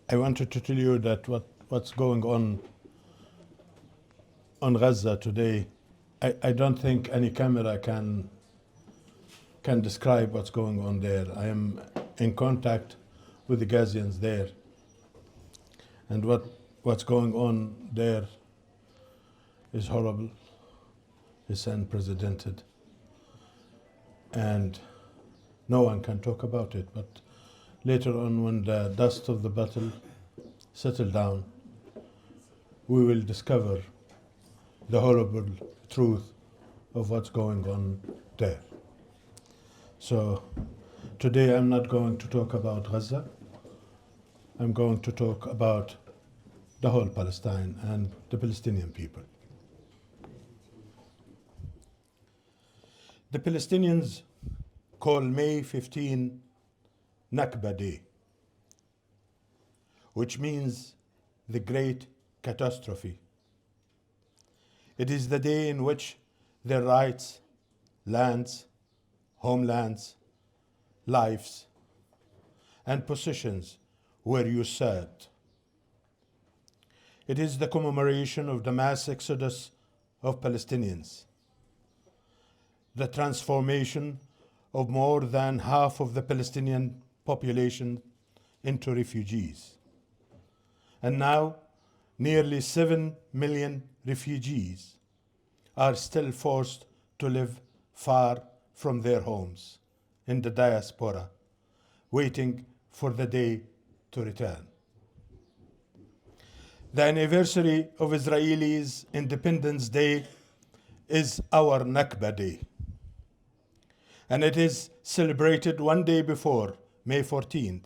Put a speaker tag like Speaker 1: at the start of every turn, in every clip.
Speaker 1: I wanted to tell you that what's going on Gaza today, I don't think any camera can describe what's going on there. I am in contact with the Gazians there, and what's going on there is horrible, it's unprecedented, and no one can talk about it. But later on, when the dust of the battle settles down, we will discover the horrible truth of what's going on there. So today I'm not going to talk about Gaza. I'm going to talk about the whole Palestine and the Palestinian people. The Palestinians call May 15 Nakba Day, which means the great catastrophe. It is the day in which their rights, lands, homelands, lives, and possessions were usurped. It is the commemoration of the mass exodus of Palestinians, the transformation of more than half of the Palestinian population into refugees. And now, nearly 7 million refugees are still forced to live far from their homes in the diaspora, waiting for the day to return. The anniversary of Israelis' Independence Day is our Nakba Day, and it is celebrated one day before May 14th,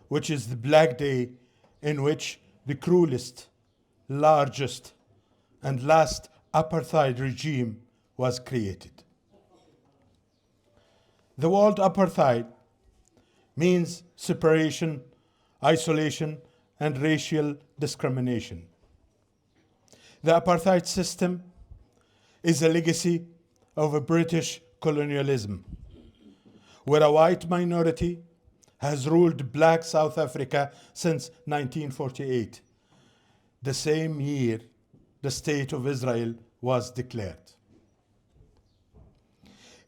Speaker 1: which is the Black Day in which the cruelest, largest, and last apartheid regime was created. The word apartheid means separation, isolation, and racial discrimination. The apartheid system is a legacy of a British colonialism, where a white minority has ruled black South Africa since 1948, the same year the State of Israel was declared.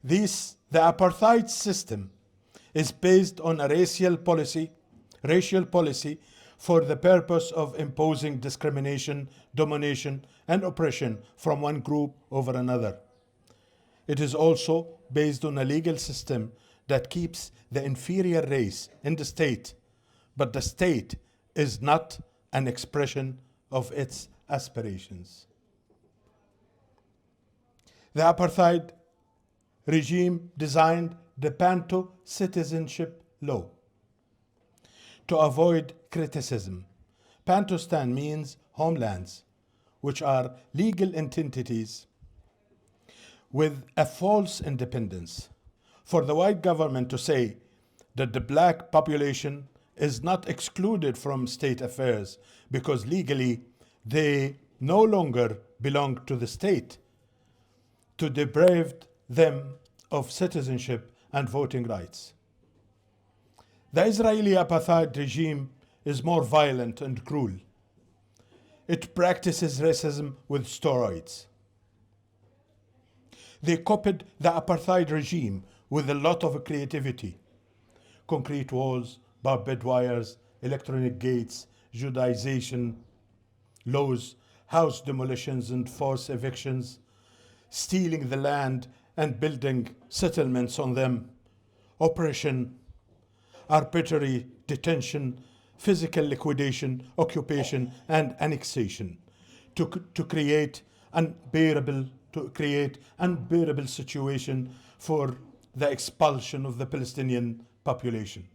Speaker 1: The apartheid system is based on a racial policy for the purpose of imposing discrimination, domination, and oppression from one group over another. It is also based on a legal system that keeps the inferior race in the state, but the state is not an expression of its aspirations. The apartheid regime designed the Bantu citizenship law to avoid criticism. Bantustan means homelands, which are legal entities with a false independence. For the white government to say that the black population is not excluded from state affairs because legally they no longer belong to the state, to deprive them of citizenship and voting rights. The Israeli apartheid regime is more violent and cruel. It practices racism with steroids. They copied the apartheid regime with a lot of creativity. Concrete walls, barbed wires, electronic gates, Judaization laws, house demolitions and forced evictions, stealing the land and building settlements on them, oppression, arbitrary detention, physical liquidation, occupation, and annexation to create unbearable situation for the expulsion of the Palestinian population.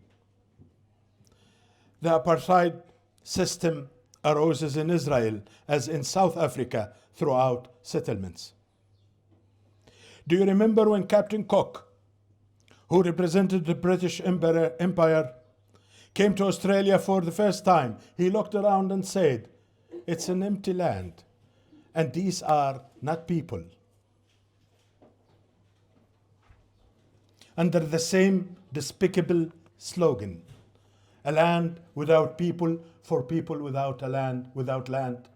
Speaker 1: The apartheid system arose in Israel as in South Africa throughout settlements. Do you remember when Captain Cook, who represented the British Empire, came to Australia for the first time? He looked around and said, "It's an empty land, and these are not people." Under the same despicable slogan, a land without people for people without a land without land.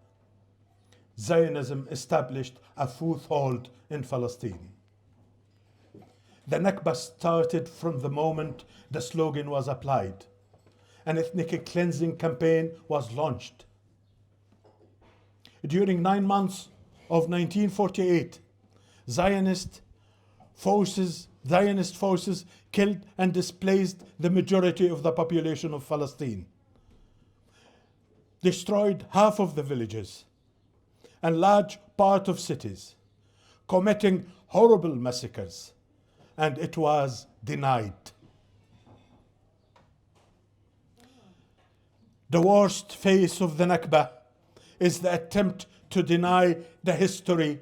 Speaker 1: Zionism established a foothold in Palestine. The Nakba started from the moment the slogan was applied. An ethnic cleansing campaign was launched. During 9 months of 1948, Zionist forces killed and displaced the majority of the population of Palestine, destroyed half of the villages and large part of cities, committing horrible massacres, and it was denied. The worst phase of the Nakba is the attempt to deny the history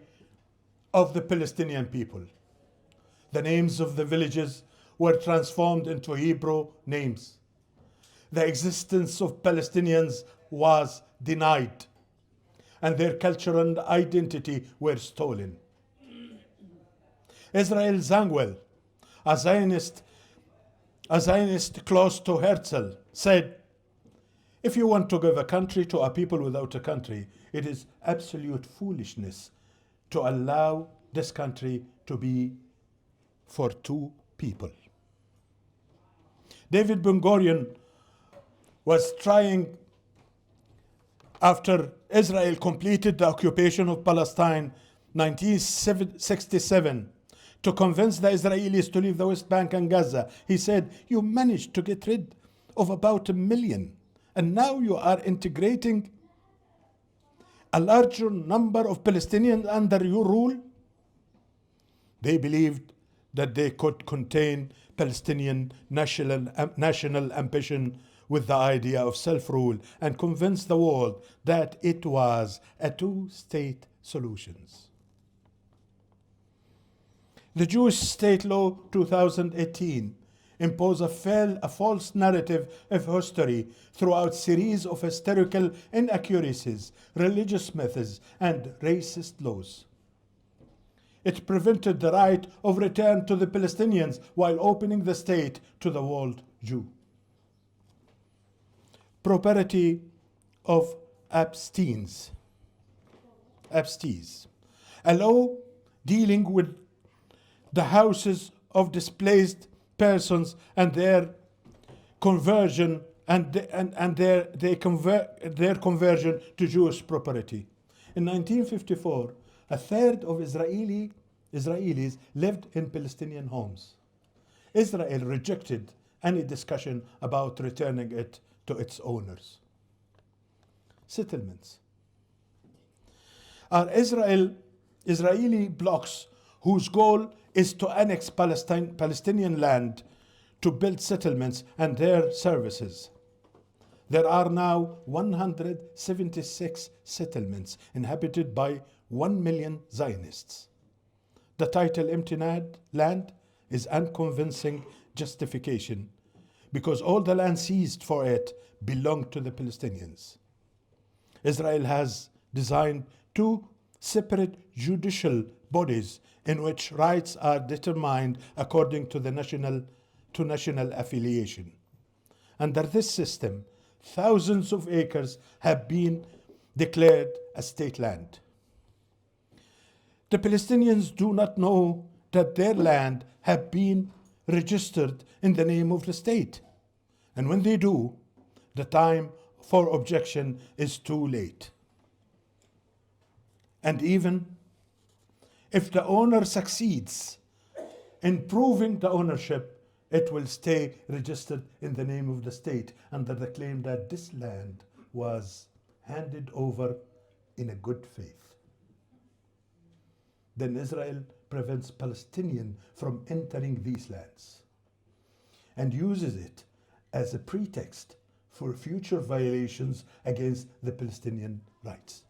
Speaker 1: of the Palestinian people. The names of the villages were transformed into Hebrew names. The existence of Palestinians was denied, and their culture and identity were stolen. Israel Zangwill, a Zionist close to Herzl, said, "If you want to give a country to a people without a country, it is absolute foolishness to allow this country to be for two people." David Ben-Gurion was trying, after Israel completed the occupation of Palestine 1967, to convince the Israelis to leave the West Bank and Gaza. He said, "You managed to get rid of about 1 million, and now you are integrating a larger number of Palestinians under your rule." They believed that they could contain Palestinian national ambition with the idea of self-rule and convince the world that it was a two-state solution. The Jewish State Law 2018 imposed a false narrative of history throughout series of historical inaccuracies, religious methods, and racist laws. It prevented the right of return to the Palestinians while opening the state to the world Jew. Property of absteins. A law dealing with the houses of displaced persons and their conversion their conversion to Jewish property. In 1954, a third of Israelis lived in Palestinian homes. Israel rejected any discussion about returning it to its owners. Settlements are Israeli blocks whose goal is to annex Palestinian land to build settlements and their services. There are now 176 settlements inhabited by 1 million Zionists. The title empty land is unconvincing justification because all the land seized for it belonged to the Palestinians. Israel has designed 2 separate judicial bodies in which rights are determined according to the national affiliation. Under this system, thousands of acres have been declared as state land. The Palestinians do not know that their land have been registered in the name of the state. And when they do, the time for objection is too late. And even if the owner succeeds in proving the ownership, it will stay registered in the name of the state under the claim that this land was handed over in a good faith. Then Israel prevents Palestinians from entering these lands and uses it as a pretext for future violations against the Palestinian rights.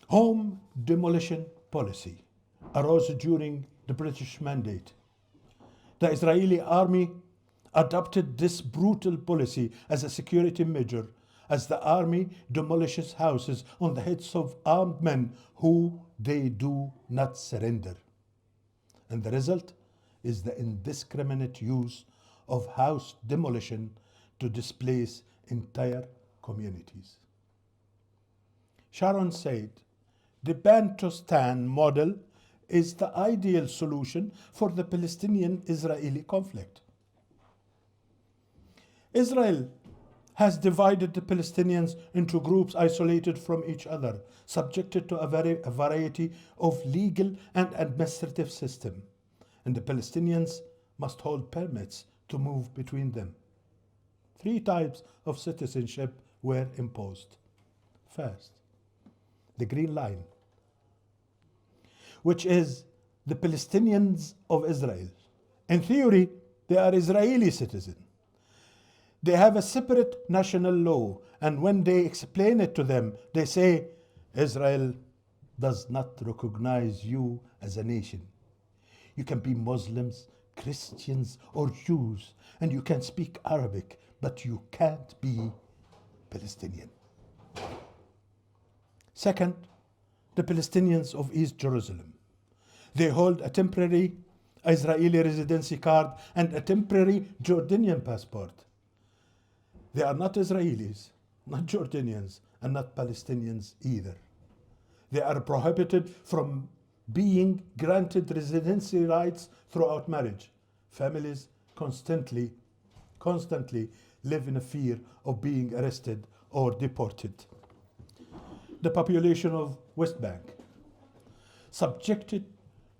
Speaker 1: Home demolition policy arose during the British Mandate. The Israeli army adopted this brutal policy as a security measure as the army demolishes houses on the heads of armed men who they do not surrender. And the result is the indiscriminate use of house demolition to displace entire communities. Sharon said, the Bantustan model is the ideal solution for the Palestinian-Israeli conflict. Israel has divided the Palestinians into groups isolated from each other, subjected to a variety of legal and administrative systems, and the Palestinians must hold permits to move between them. 3 types of citizenship were imposed. First, the Green Line, which is the Palestinians of Israel. In theory, they are Israeli citizens. They have a separate national law, and when they explain it to them, they say, Israel does not recognize you as a nation. You can be Muslims, Christians, or Jews, and you can speak Arabic, but you can't be Palestinian. Second, the Palestinians of East Jerusalem. They hold a temporary Israeli residency card and a temporary Jordanian passport. They are not Israelis, not Jordanians, and not Palestinians either. They are prohibited from being granted residency rights throughout marriage. Families constantly live in a fear of being arrested or deported. The population of West Bank, subjected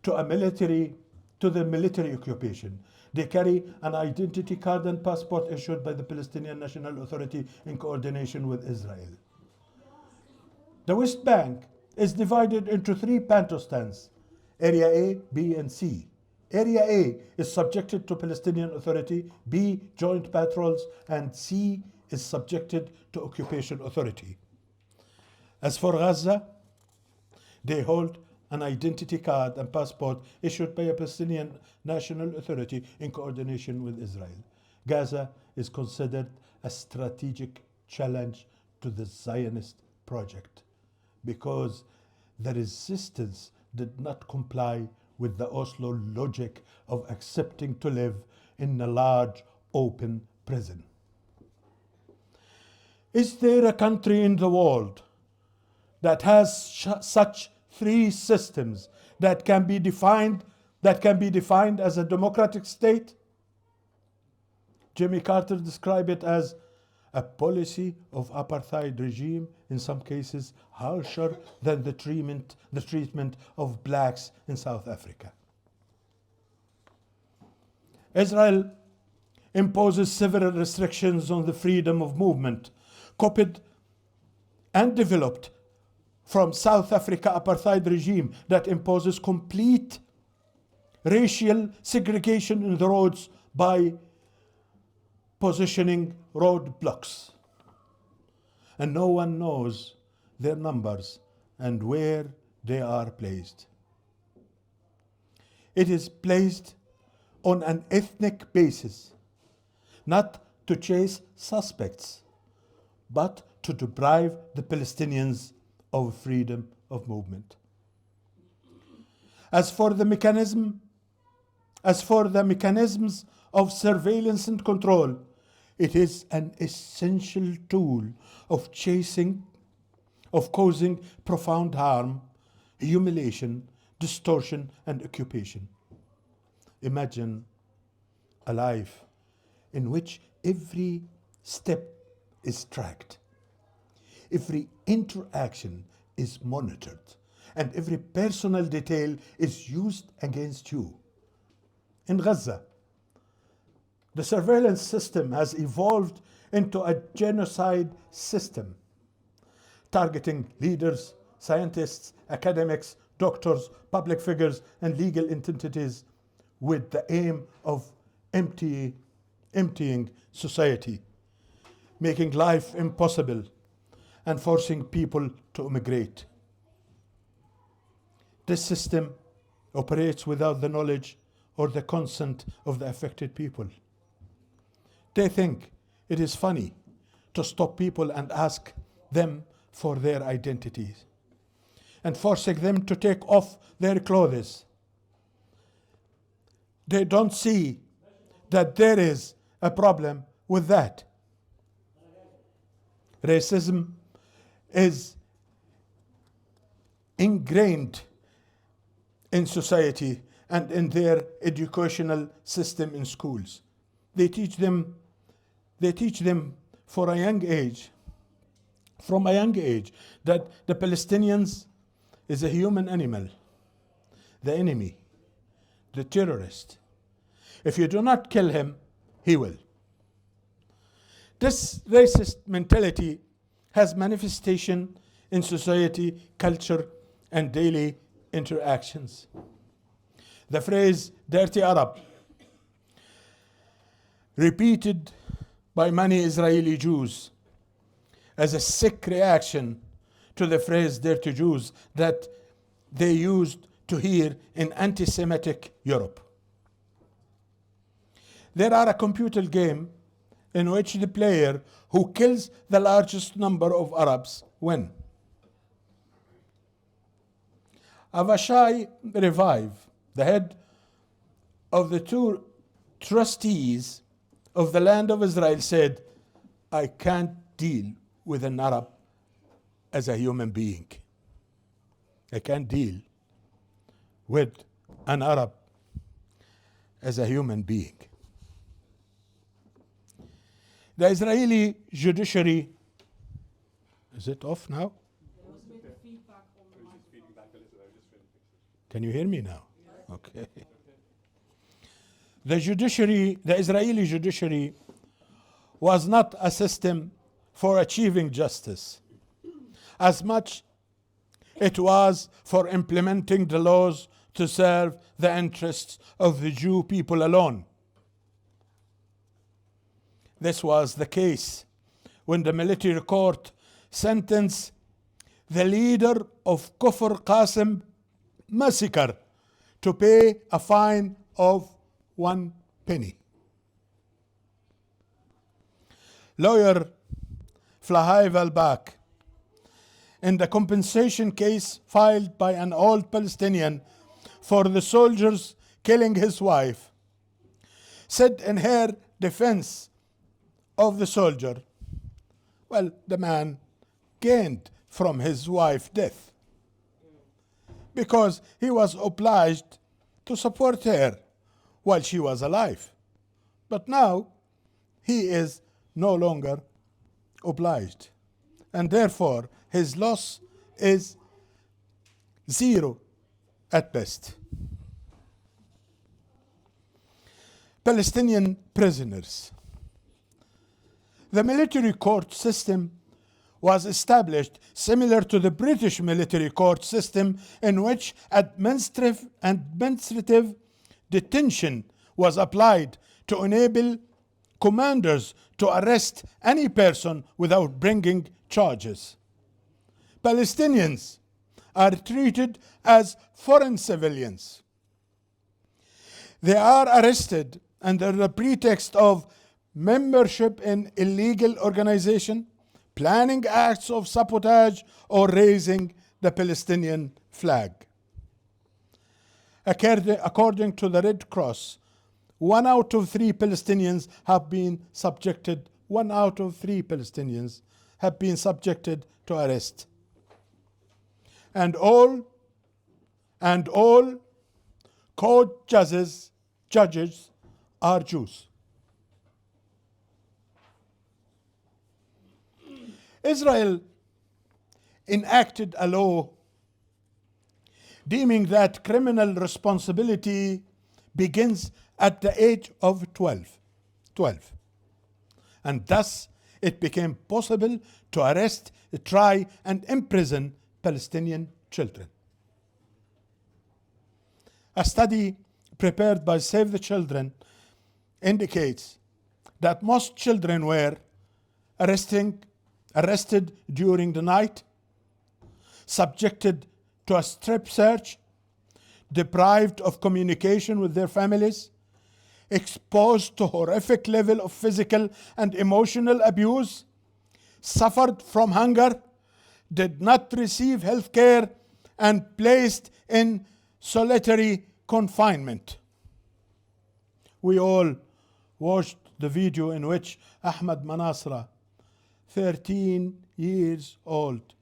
Speaker 1: to the military occupation. They carry an identity card and passport issued by the Palestinian National Authority in coordination with Israel. The West Bank is divided into 3 Bantustans, Area A, B, and C. Area A is subjected to Palestinian Authority, B, Joint Patrols, and C is subjected to Occupation Authority. As for Gaza, they hold an identity card and passport issued by a Palestinian National Authority in coordination with Israel. Gaza is considered a strategic challenge to the Zionist project because the resistance did not comply with the Oslo logic of accepting to live in a large open prison. Is there a country in the world that has such 3 systems that can be defined as a democratic state? Jimmy Carter described it as a policy of apartheid regime, in some cases harsher than the treatment of blacks in South Africa. Israel imposes several restrictions on the freedom of movement, copied and developed from South Africa apartheid regime that imposes complete racial segregation in the roads by positioning roadblocks. And no one knows their numbers and where they are placed. It is placed on an ethnic basis, not to chase suspects, but to deprive the Palestinians of freedom of movement. As for the mechanisms of surveillance and control, it is an essential tool of causing profound harm, humiliation, distortion, and occupation. Imagine a life in which every step is tracked, every interaction is monitored, and every personal detail is used against you. In Gaza, the surveillance system has evolved into a genocide system, targeting leaders, scientists, academics, doctors, public figures, and legal entities with the aim of emptying society, making life impossible, and forcing people to immigrate. This system operates without the knowledge or the consent of the affected people. They think it is funny to stop people and ask them for their identities and forcing them to take off their clothes. They don't see that there is a problem with that. Racism is ingrained in society and in their educational system in schools. They teach them from a young age, that the Palestinians is a human animal, the enemy, the terrorist. If you do not kill him, he will. This racist mentality has manifestation in society, culture, and daily interactions. The phrase dirty Arab, repeated by many Israeli Jews as a sick reaction to the phrase dirty Jews that they used to hear in anti-Semitic Europe. There are a computer game in which the player who kills the largest number of Arabs win. Avishai Revive, the head of the two trustees of the land of Israel, said, "I can't deal with an Arab as a human being. I can't deal with an Arab as a human being." The Israeli judiciary, is it off now? Can you hear me now? Okay. The Israeli judiciary was not a system for achieving justice, as much it was for implementing the laws to serve the interests of the Jew people alone. This was the case when the military court sentenced the leader of Kufr Qasim massacre to pay a fine of 1 penny. Lawyer Flahav Al-Bak, in the compensation case filed by an old Palestinian for the soldiers killing his wife, said in her defense of the soldier, well, the man gained from his wife's death because he was obliged to support her while she was alive. But now he is no longer obliged, and therefore his loss is zero at best. Palestinian prisoners. The military court system was established similar to the British military court system, in which administrative detention was applied to enable commanders to arrest any person without bringing charges. Palestinians are treated as foreign civilians. They are arrested under the pretext of membership in illegal organization, planning acts of sabotage, or raising the Palestinian flag. According to the Red Cross, 1 out of 3 Palestinians have been subjected to arrest. And all court judges are Jews. Israel enacted a law deeming that criminal responsibility begins at the age of 12. And thus it became possible to arrest, try, and imprison Palestinian children. A study prepared by Save the Children indicates that most children were arrested during the night, subjected to a strip search, deprived of communication with their families, exposed to horrific level of physical and emotional abuse, suffered from hunger, did not receive health care, and placed in solitary confinement. We all watched the video in which Ahmed Manasra, 13 years old,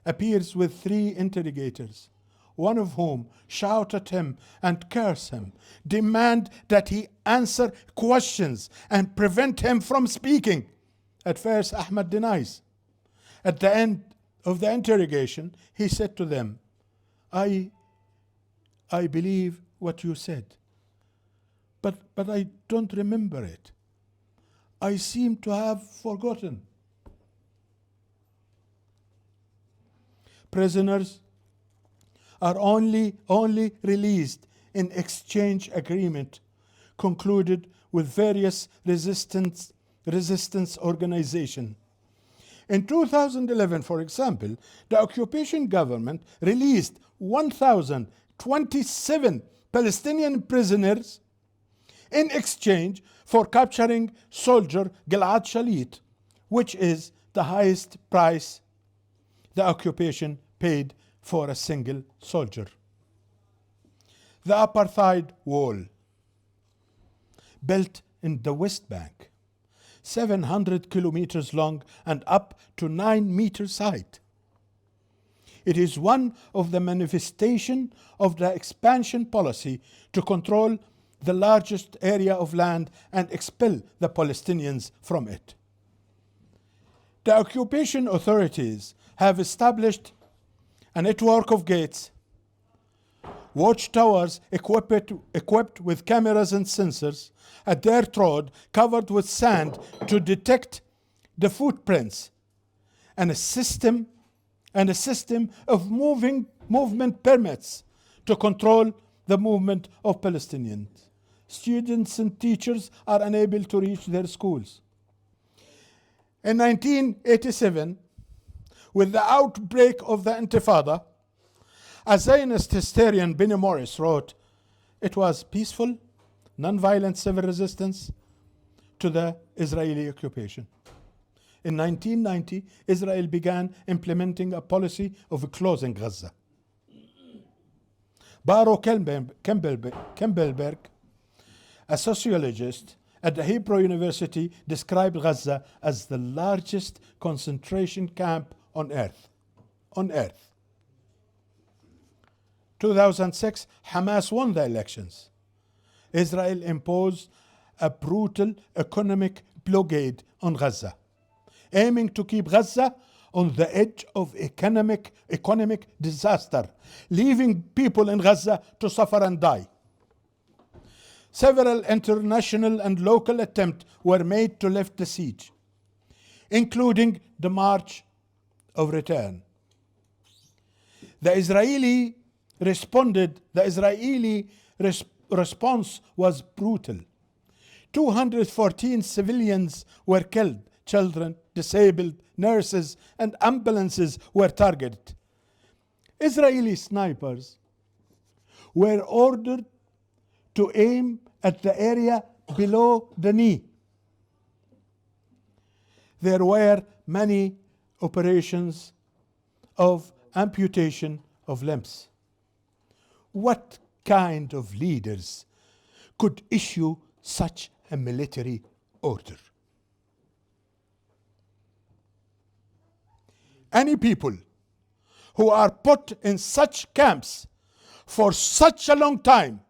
Speaker 1: appears with 3 interrogators, one of whom shout at him and curse him, demand that he answer questions and prevent him from speaking. At first, Ahmed denies. At the end of the interrogation, he said to them, I believe what you said, but I don't remember it. I seem to have forgotten. Prisoners are only released in exchange agreement concluded with various resistance organizations. In 2011, for example, the occupation government released 1,027 Palestinian prisoners in exchange for capturing soldier Gilad Shalit, which is the highest price the occupation paid for a single soldier. The apartheid wall, built in the West Bank, 700 kilometers long and up to 9 meters height. It is one of the manifestations of the expansion policy to control the largest area of land and expel the Palestinians from it. The occupation authorities have established a network of gates, watchtowers equipped with cameras and sensors, a dirt road covered with sand to detect the footprints, and a system of movement permits to control the movement of Palestinians. Students and teachers are unable to reach their schools. In 1987, with the outbreak of the Intifada, a Zionist historian Benny Morris wrote, it was peaceful, non-violent civil resistance to the Israeli occupation. In 1990, Israel began implementing a policy of closing Gaza. Baro Kemmelberg, a sociologist at the Hebrew University, described Gaza as the largest concentration camp on earth. 2006, Hamas won the elections. Israel imposed a brutal economic blockade on Gaza, aiming to keep Gaza on the edge of economic disaster, leaving people in Gaza to suffer and die. Several international and local attempts were made to lift the siege, including the March of Return. The Israeli response was brutal. 214 civilians were killed. Children, disabled, nurses, and ambulances were targeted. Israeli snipers were ordered to aim at the area below the knee. There were many operations of amputation of limbs. What kind of leaders could issue such a military order? Any people who are put in such camps for such a long time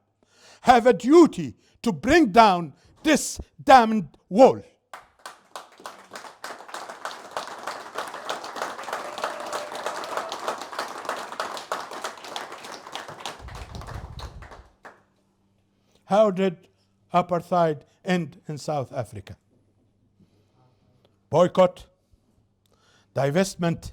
Speaker 1: have a duty to bring down this damned wall. How did apartheid end in South Africa? Boycott, divestment,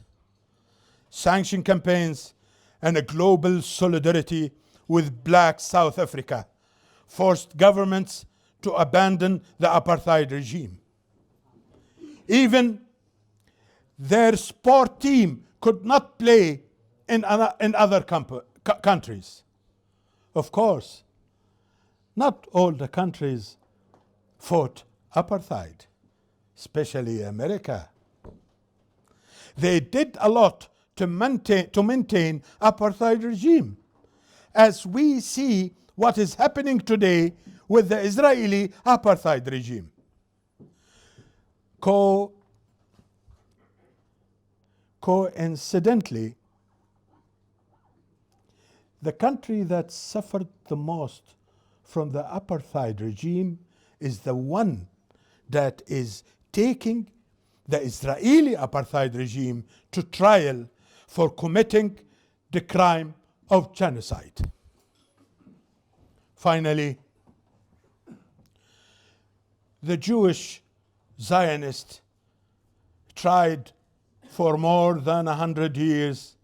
Speaker 1: sanction campaigns, and a global solidarity with black South Africa forced governments to abandon the apartheid regime. Even their sport team could not play in other countries. Of course, not all the countries fought apartheid, especially America. They did a lot to maintain apartheid regime. As we see what is happening today with the Israeli apartheid regime. Coincidentally, the country that suffered the most from the apartheid regime is the one that is taking the Israeli apartheid regime to trial for committing the crime of genocide. Finally, the Jewish Zionists tried for more than 100 years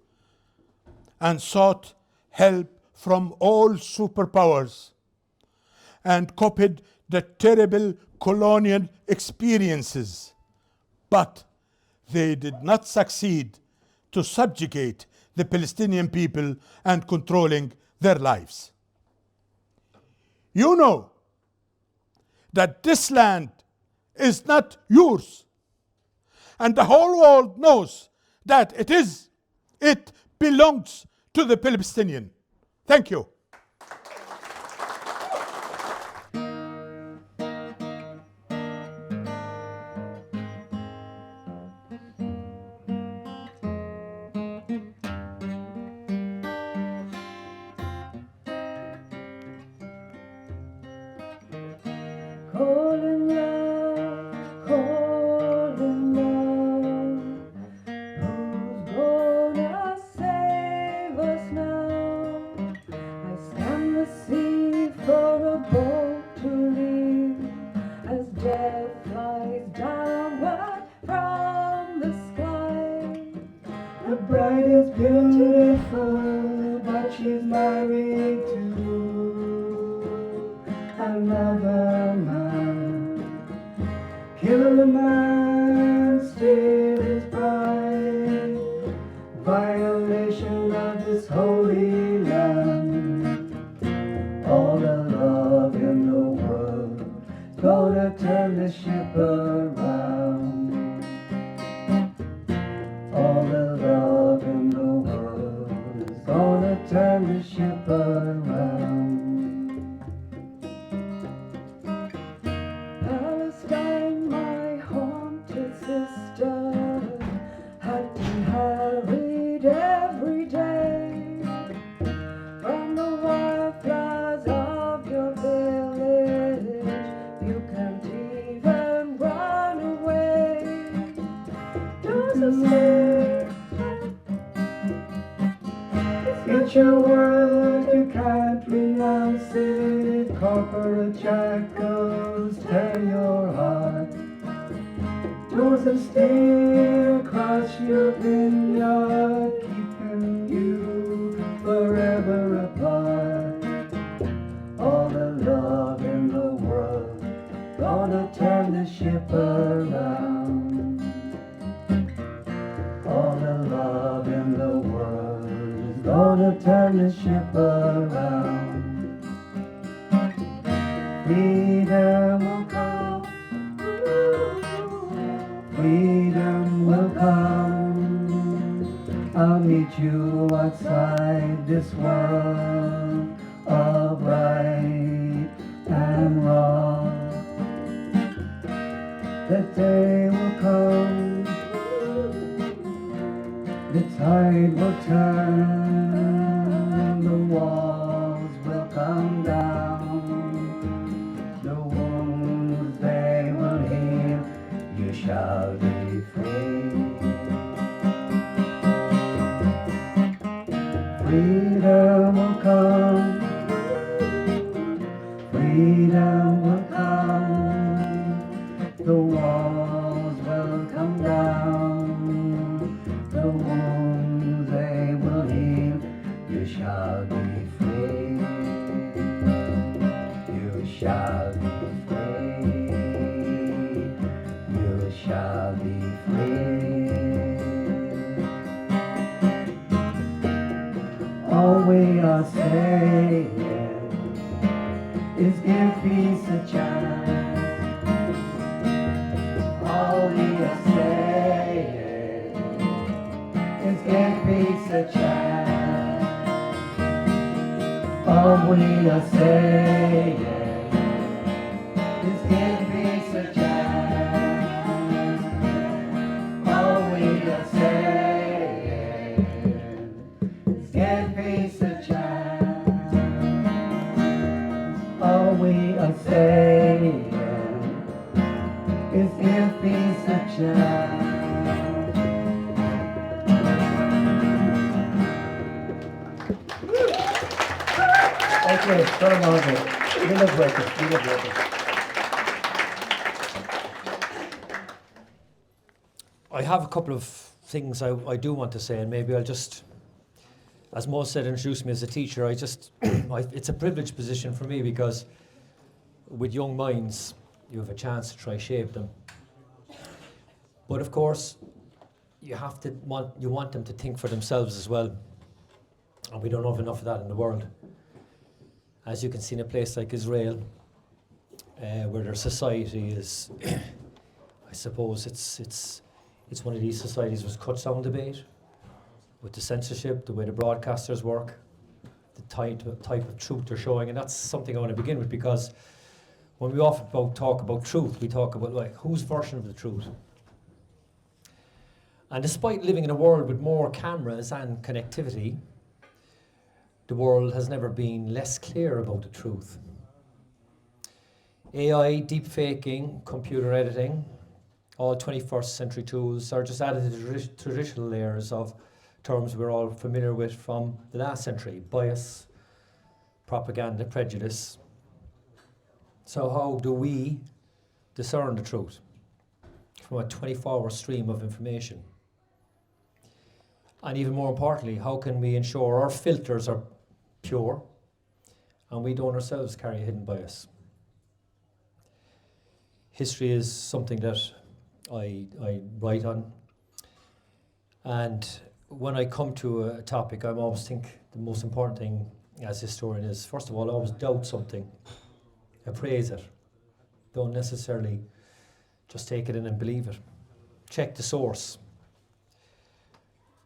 Speaker 1: and sought help from all superpowers and copied the terrible colonial experiences, but they did not succeed to subjugate the Palestinian people and controlling their lives. You know that this land is not yours, and the whole world knows that it belongs to the Palestinian. Thank you.
Speaker 2: Palestine, my haunted sister, had been harried every day. From the wildflowers of your village, you can't even run away. Doors are still, it's your world, you can't renounce it. Corporate shackles tear your heart. Doors of steel crush your vineyard, keeping you forever apart. All the love in the world, gonna turn the ship around. All the love in the world is gonna turn the ship around. Freedom will come, freedom will come. I'll meet you outside this world of right and wrong. The day will come, the tide will turn, the walls will come down. Shall be free. Freedom will come, freedom will come. The walls will come down, the wounds they will heal. You shall be free. You shall be free. Shall be free. All we are saying is give peace a chance. All we are saying is give peace a chance. All we are saying be such a okay, so long. We love workers. We love workers.
Speaker 3: I have a couple of things I do want to say, and maybe I'll just, as Mo said, introduce me as a teacher. It's a privileged position for me because with young minds, you have a chance to try shape them. But of course, you want them to think for themselves as well. And we don't have enough of that in the world. As you can see in a place like Israel, where their society is, I suppose it's one of these societies was cut down debate with the censorship, the way the broadcasters work, the type of truth they're showing, and that's something I want to begin with, because when we often talk about truth, we talk about like whose version of the truth. And despite living in a world with more cameras and connectivity, the world has never been less clear about the truth. AI, deep faking, computer editing, all 21st century tools are just added to the traditional layers of terms we're all familiar with from the last century: bias, propaganda, prejudice. So how do we discern the truth from a 24-hour stream of information? And even more importantly, how can we ensure our filters are pure and we don't ourselves carry a hidden bias? History is something that I write on, and when I come to a topic, I always think the most important thing as a historian is, first of all, always doubt something, appraise it. Don't necessarily just take it in and believe it. Check the source.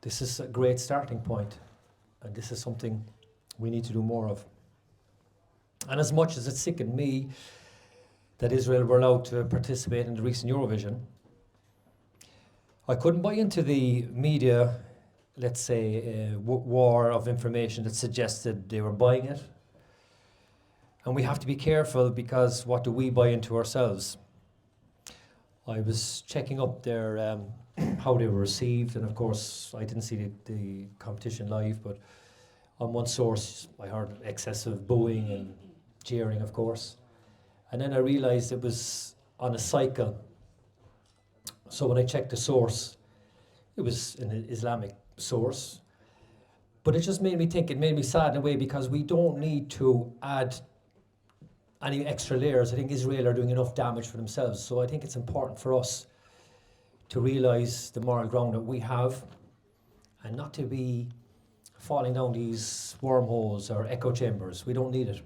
Speaker 3: This is a great starting point, and this is something we need to do more of. And as much as it sickened me that Israel were allowed to participate in the recent Eurovision, I couldn't buy into the media, let's say, war of information that suggested they were buying it. And we have to be careful, because what do we buy into ourselves? I was checking up their how they were received, and of course I didn't see the competition live, but on one source I heard excessive booing and jeering, of course. And then I realized it was on a cycle. So when I checked the source, it was an Islamic source. But it just made me think, it made me sad in a way, because we don't need to add any extra layers. I think Israel are doing enough damage for themselves. So I think it's important for us to realise the moral ground that we have, and not to be falling down these wormholes or echo chambers. We don't need it.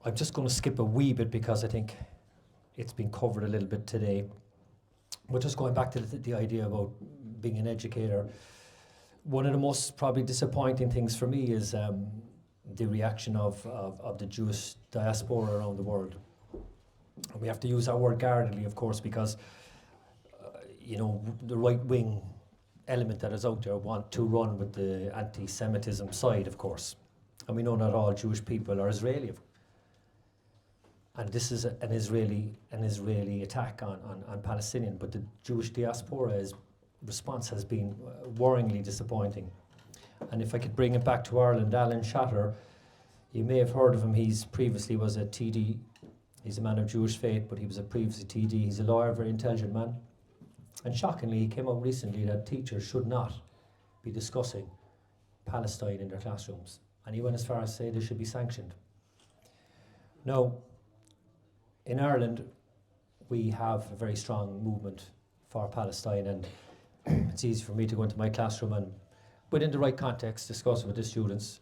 Speaker 3: I'm just going to skip a wee bit because I think it's been covered a little bit today. But just going back to the idea about being an educator, one of the most probably disappointing things for me is the reaction of the Jewish diaspora around the world. And we have to use that word guardedly, of course, because the right-wing element that is out there want to run with the anti-Semitism side, of course. And we know not all Jewish people are Israeli. And this is an Israeli attack on Palestinian, but the Jewish diaspora's response has been worryingly disappointing. And if I could bring it back to Ireland, Alan Shatter, you may have heard of him. He's previously was a TD. He's a man of Jewish faith, but he was a previously TD. He's a lawyer, very intelligent man. And shockingly, he came out recently that teachers should not be discussing Palestine in their classrooms. And he went as far as to say they should be sanctioned. Now, in Ireland, we have a very strong movement for Palestine, and it's easy for me to go into my classroom and, within the right context, discuss it with the students.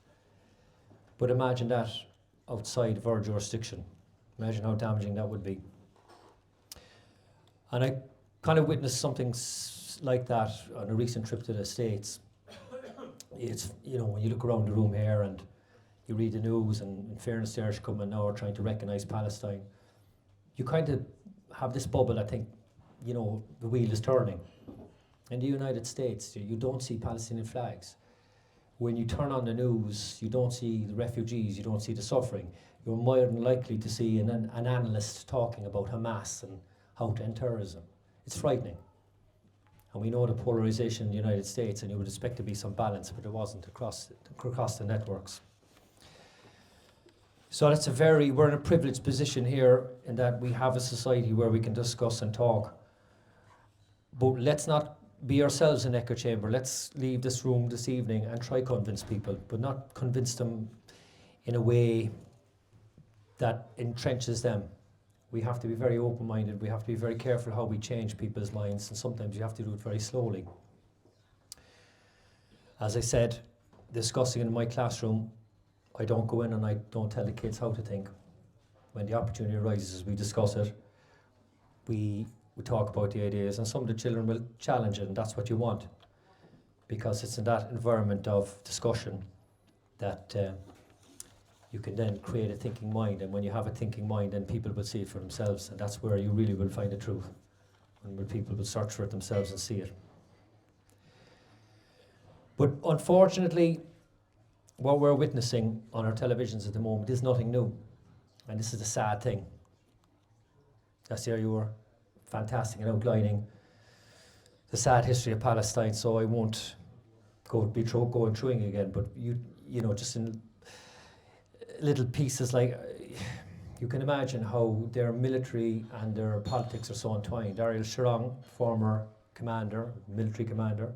Speaker 3: But imagine that outside of our jurisdiction. Imagine how damaging that would be. And I kind of witnessed something like that on a recent trip to the States. It's, when you look around the room here and you read the news, and in fairness, the Irish government now are trying to recognise Palestine, you kind of have this bubble. I think, the wheel is turning. In the United States, you don't see Palestinian flags. when you turn on the news, you don't see the refugees, you don't see the suffering. You're more than likely to see an analyst talking about Hamas and how to end terrorism. It's frightening. And we know the polarization in the United States, and you would expect to be some balance, but there wasn't across the networks. So we're in a privileged position here in that we have a society where we can discuss and talk. But let's not be ourselves an echo chamber. Let's leave this room this evening and try convince people, but not convince them in a way that entrenches them. We have to be very open-minded. We have to be very careful how we change people's minds, and sometimes you have to do it very slowly. As I said, discussing in my classroom, I don't go in and I don't tell the kids how to think. When the opportunity arises, we discuss it. We talk about the ideas, and some of the children will challenge it, and that's what you want, because it's in that environment of discussion that you can then create a thinking mind, and when you have a thinking mind, then people will see it for themselves, and that's where you really will find the truth, and where people will search for it themselves and see it. But unfortunately, what we're witnessing on our televisions at the moment is nothing new, and this is the sad thing. Last year you were fantastic in outlining the sad history of Palestine, so I won't going through it again, but you know, just in little pieces, like you can imagine how their military and their politics are so entwined. Ariel Sharon, former commander, military commander,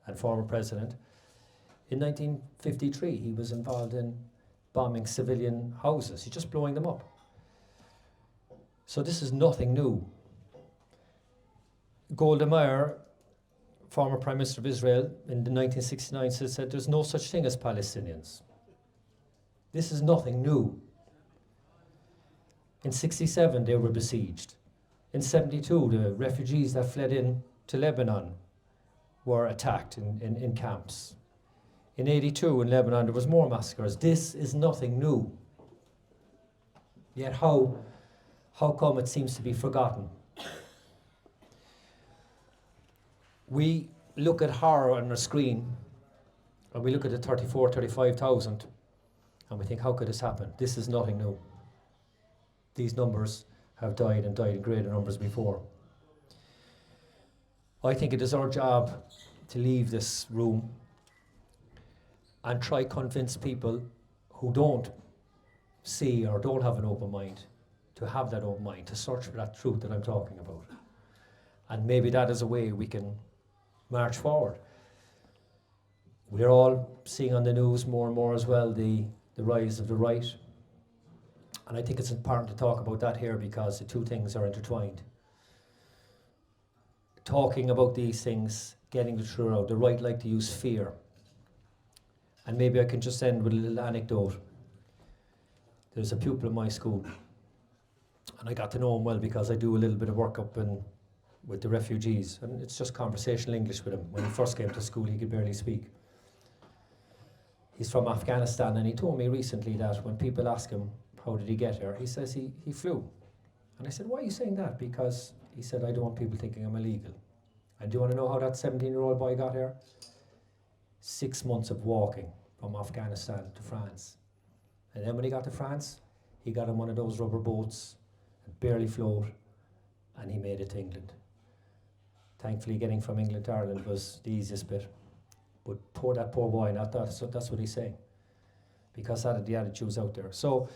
Speaker 3: and former president, in 1953 he was involved in bombing civilian houses. He's just blowing them up. So this is nothing new. Golda Meir, former Prime Minister of Israel, in 1969 said there's no such thing as Palestinians. This is nothing new. In 67 they were besieged. In 72 the refugees that fled in to Lebanon were attacked in camps. In 82 in Lebanon there was more massacres. This is nothing new. Yet how come it seems to be forgotten? We look at horror on our screen, and we look at the 35,000, and we think, how could this happen? This is nothing new. These numbers have died and died in greater numbers before. I think it is our job to leave this room and try convince people who don't see or don't have an open mind to have that open mind, to search for that truth that I'm talking about. And maybe that is a way we can march forward. We're all seeing on the news more and more as well the rise of the right. And I think it's important to talk about that here because the two things are intertwined. Talking about these things, getting the truth out. The right like to use fear. And maybe I can just end with a little anecdote. There's a pupil in my school, and I got to know him well because I do a little bit of work up with the refugees, and it's just conversational English with him. When he first came to school, he could barely speak. He's from Afghanistan, and he told me recently that when people ask him, how did he get here? He says he flew. And I said, why are you saying that? Because he said, I don't want people thinking I'm illegal. And do you want to know how that 17-year-old boy got here? 6 months of walking from Afghanistan to France. And then when he got to France, he got on one of those rubber boats and barely float, and he made it to England. Thankfully, getting from England to Ireland was the easiest bit. But that poor boy, that's what he's saying. Because that the attitude's out there. So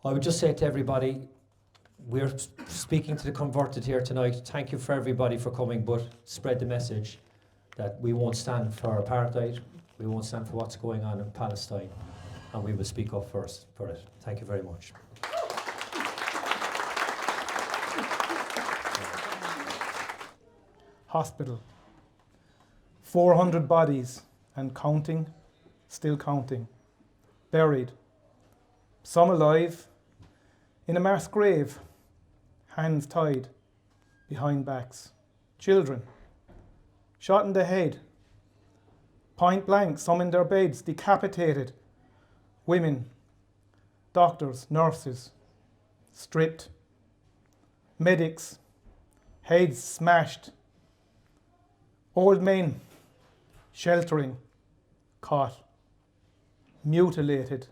Speaker 3: I would just say to everybody, we're speaking to the converted here tonight. Thank you for everybody for coming, but spread the message that we won't stand for apartheid, we won't stand for what's going on in Palestine, and we will speak up first for it. Thank you very much.
Speaker 4: Hospital. 400 bodies and counting, still counting. Buried. Some alive. In a mass grave. Hands tied behind backs. Children. Shot in the head. Point blank, some in their beds, decapitated. Women. Doctors, nurses. Stripped. Medics. Heads smashed. Old men, sheltering, caught. mutilated,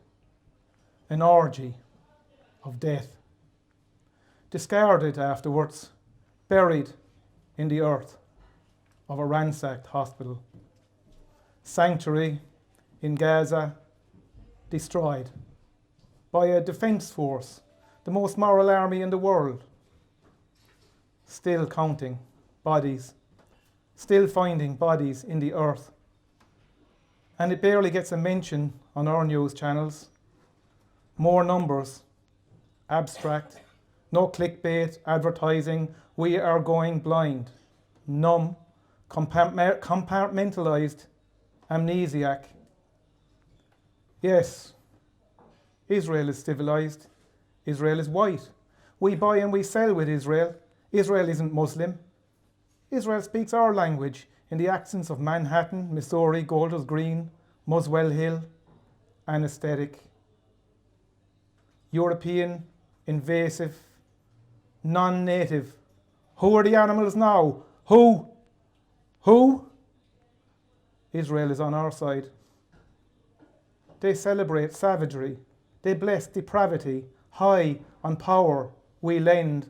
Speaker 4: an orgy of death, discarded afterwards, buried in the earth of a ransacked hospital, sanctuary in Gaza destroyed by a defence force, the most moral army in the world, still counting bodies, still finding bodies in the earth. And it barely gets a mention on our news channels. More numbers, abstract, no clickbait, advertising, we are going blind, numb, compartmentalized, amnesiac. Yes, Israel is civilized. Israel is white. We buy and we sell with Israel. Israel isn't Muslim. Israel speaks our language in the accents of Manhattan, Missouri, Golders Green, Muswell Hill, anesthetic. European, invasive, non-native. Who are the animals now? Who? Israel is on our side. They celebrate savagery. They bless depravity. High on power we lend,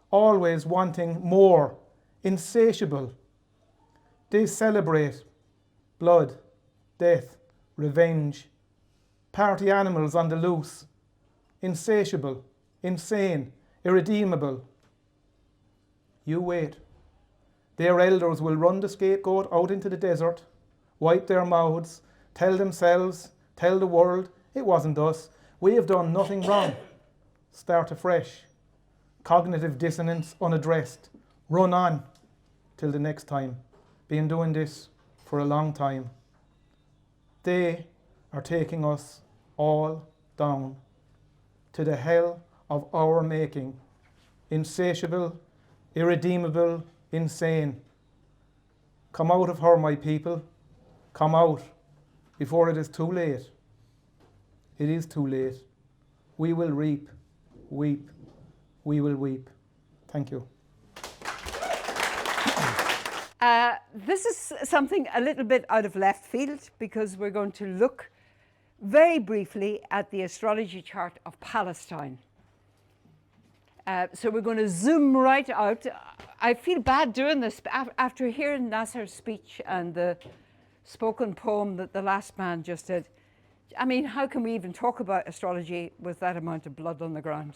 Speaker 4: always wanting more, insatiable. They celebrate blood, death, revenge. Party animals on the loose, insatiable, insane, irredeemable. You wait. Their elders will run the scapegoat out into the desert, wipe their mouths, tell themselves, tell the world, it wasn't us. We have done nothing wrong. Start afresh. Cognitive dissonance unaddressed. Run on till the next time. Been doing this for a long time. They are taking us all down to the hell of our making. Insatiable, irredeemable, insane. Come out of her, my people. Come out before it is too late. It is too late. We will reap, weep, we will weep. Thank you.
Speaker 5: This is something a little bit out of left field because we're going to look very briefly at the astrology chart of Palestine. So we're going to zoom right out. I feel bad doing this after hearing Nasser's speech and the spoken poem that the last man just did. I mean, how can we even talk about astrology with that amount of blood on the ground?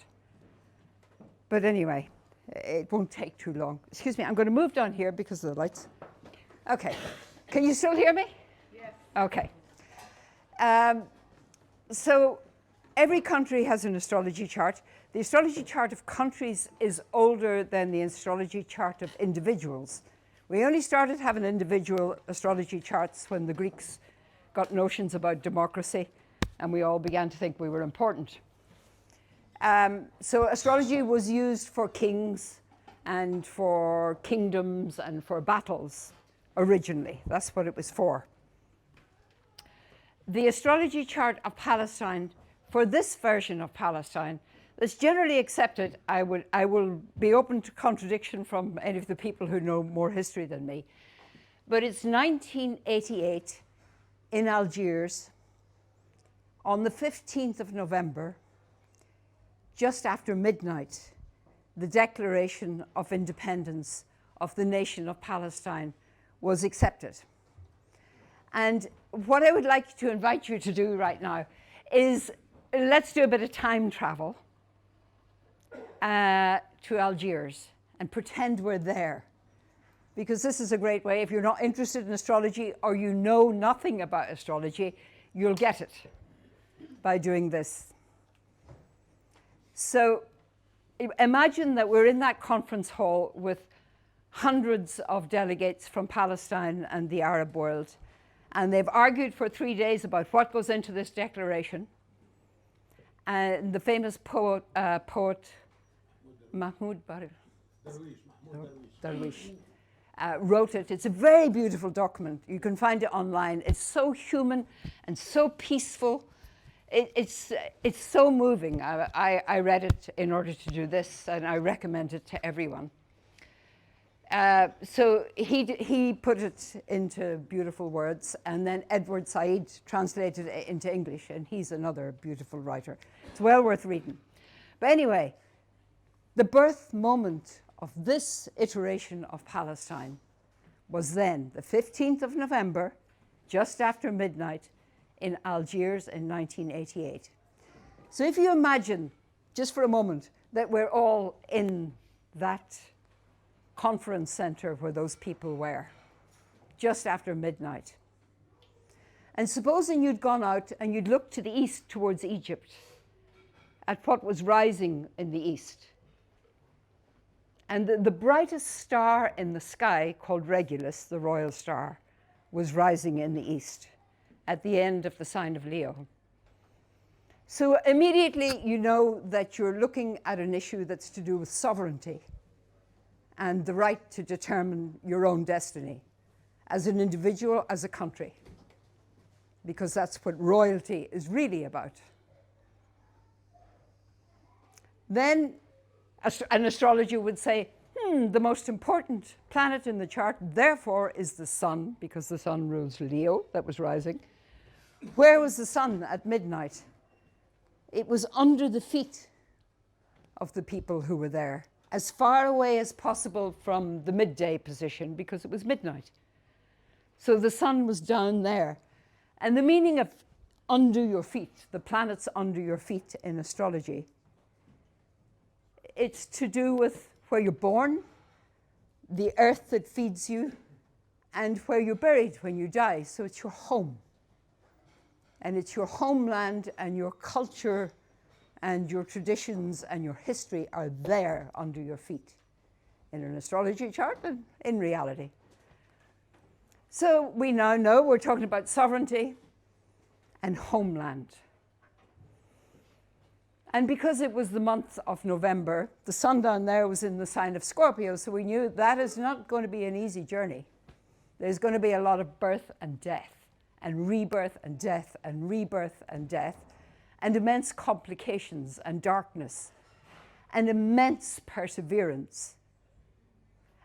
Speaker 5: But anyway, it won't take too long. Excuse me, I'm going to move down here because of the lights. Okay, can you still hear me? Yes. Okay. So every country has an astrology chart. The astrology chart of countries is older than the astrology chart of individuals. We only started having individual astrology charts when the Greeks got notions about democracy and we all began to think we were important. So astrology was used for kings and for kingdoms and for battles originally. That's what it was for. The astrology chart of Palestine, for this version of Palestine, that's generally accepted. I will be open to contradiction from any of the people who know more history than me. But it's 1988 in Algiers on the 15th of November, just after midnight, the Declaration of Independence of the nation of Palestine was accepted. And what I would like to invite you to do right now is let's do a bit of time travel to Algiers and pretend we're there. Because this is a great way, if you're not interested in astrology or you know nothing about astrology, you'll get it by doing this. So imagine that we're in that conference hall with hundreds of delegates from Palestine and the Arab world, and they've argued for 3 days about what goes into this declaration. And the famous poet Mahmoud Darwish wrote it. It's a very beautiful document. You can find it online. It's so human and so peaceful. It's so moving. I read it in order to do this, and I recommend it to everyone. So he put it into beautiful words, and then Edward Said translated it into English, and he's another beautiful writer. It's well worth reading. But anyway, the birth moment of this iteration of Palestine was then, the 15th of November, just after midnight, in Algiers in 1988. So if you imagine, just for a moment, that we're all in that conference center where those people were, just after midnight. And supposing you'd gone out and you'd looked to the east towards Egypt at what was rising in the east. And the brightest star in the sky, called Regulus, the royal star, was rising in the east at the end of the sign of Leo. So immediately you know that you're looking at an issue that's to do with sovereignty and the right to determine your own destiny as an individual, as a country, because that's what royalty is really about. Then an astrologer would say, the most important planet in the chart, therefore, is the sun, because the sun rules Leo, that was rising. Where was the sun at midnight? It was under the feet of the people who were there, as far away as possible from the midday position, because it was midnight. So the sun was down there. And the meaning of under your feet, the planets under your feet in astrology, it's to do with where you're born, the earth that feeds you, and where you're buried when you die. So it's your home. And it's your homeland, and your culture and your traditions and your history are there under your feet in an astrology chart and in reality. So we now know we're talking about sovereignty and homeland. And because it was the month of November, the sun down there was in the sign of Scorpio, so we knew that is not going to be an easy journey. There's going to be a lot of birth and death, and rebirth and death, and rebirth and death, and immense complications and darkness, and immense perseverance,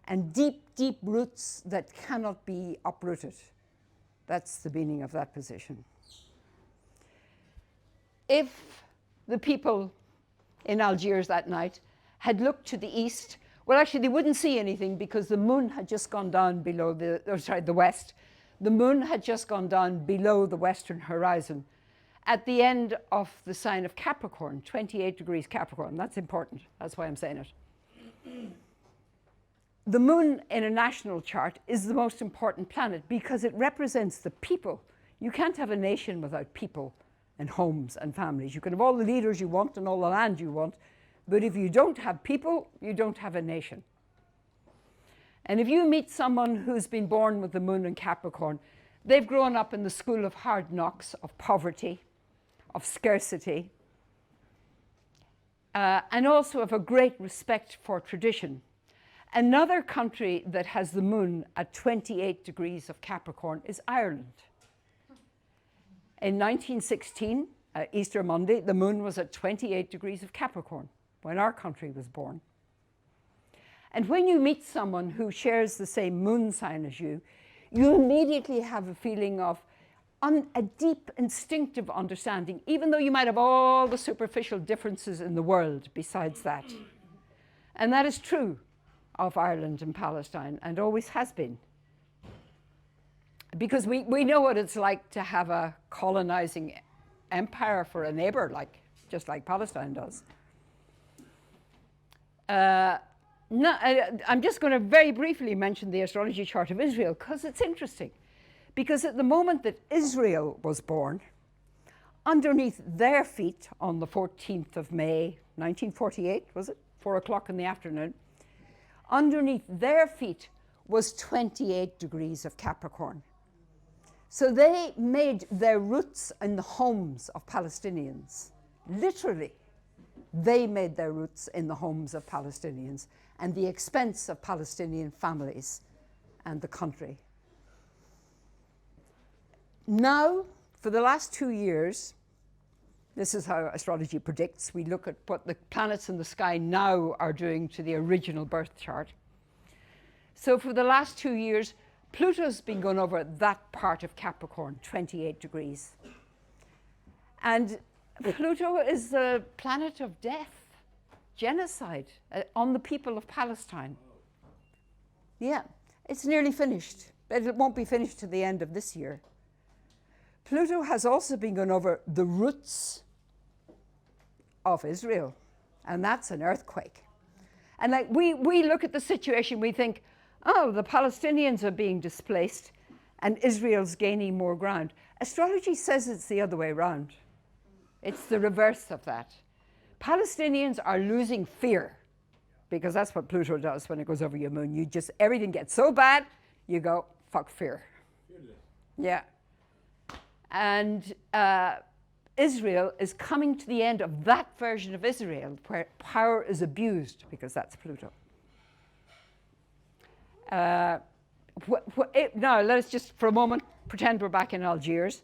Speaker 5: and deep, deep roots that cannot be uprooted. That's the meaning of that position. If the people in Algiers that night had looked to the east, well, actually, they wouldn't see anything because the moon had just gone down below the west. The moon had just gone down below the western horizon at the end of the sign of Capricorn, 28 degrees Capricorn. That's important. That's why I'm saying it. The moon in a national chart is the most important planet because it represents the people. You can't have a nation without people and homes and families. You can have all the leaders you want and all the land you want, but if you don't have people, you don't have a nation. And if you meet someone who's been born with the moon in Capricorn, they've grown up in the school of hard knocks, of poverty, of scarcity, and also of a great respect for tradition. Another country that has the moon at 28 degrees of Capricorn is Ireland. In 1916, Easter Monday, the moon was at 28 degrees of Capricorn when our country was born. And when you meet someone who shares the same moon sign as you, you immediately have a feeling of a deep instinctive understanding, even though you might have all the superficial differences in the world besides that. And that is true of Ireland and Palestine, and always has been. Because we know what it's like to have a colonizing empire for a neighbor, just like Palestine does. I'm just going to very briefly mention the astrology chart of Israel, because it's interesting. Because at the moment that Israel was born, underneath their feet on the 14th of May, 1948, was it? 4 o'clock in the afternoon. Underneath their feet was 28 degrees of Capricorn. So they made their roots in the homes of Palestinians. Literally, they made their roots in the homes of Palestinians and the expense of Palestinian families and the country. Now, for the last 2 years, this is how astrology predicts. We look at what the planets in the sky now are doing to the original birth chart. So for the last 2 years, Pluto's been going over that part of Capricorn, 28 degrees. And Pluto is the planet of death, genocide on the people of Palestine. Yeah, it's nearly finished, but it won't be finished to the end of this year. Pluto has also been going over the roots of Israel, and that's an earthquake. And like we look at the situation, we think, oh, the Palestinians are being displaced and Israel's gaining more ground. Astrology says it's the other way around. It's the reverse of that. Palestinians are losing fear, because that's what Pluto does when it goes over your moon. Everything gets so bad, you go, fuck fear. Yeah. And Israel is coming to the end of that version of Israel where power is abused, because that's Pluto. Now, let us just for a moment pretend we're back in Algiers,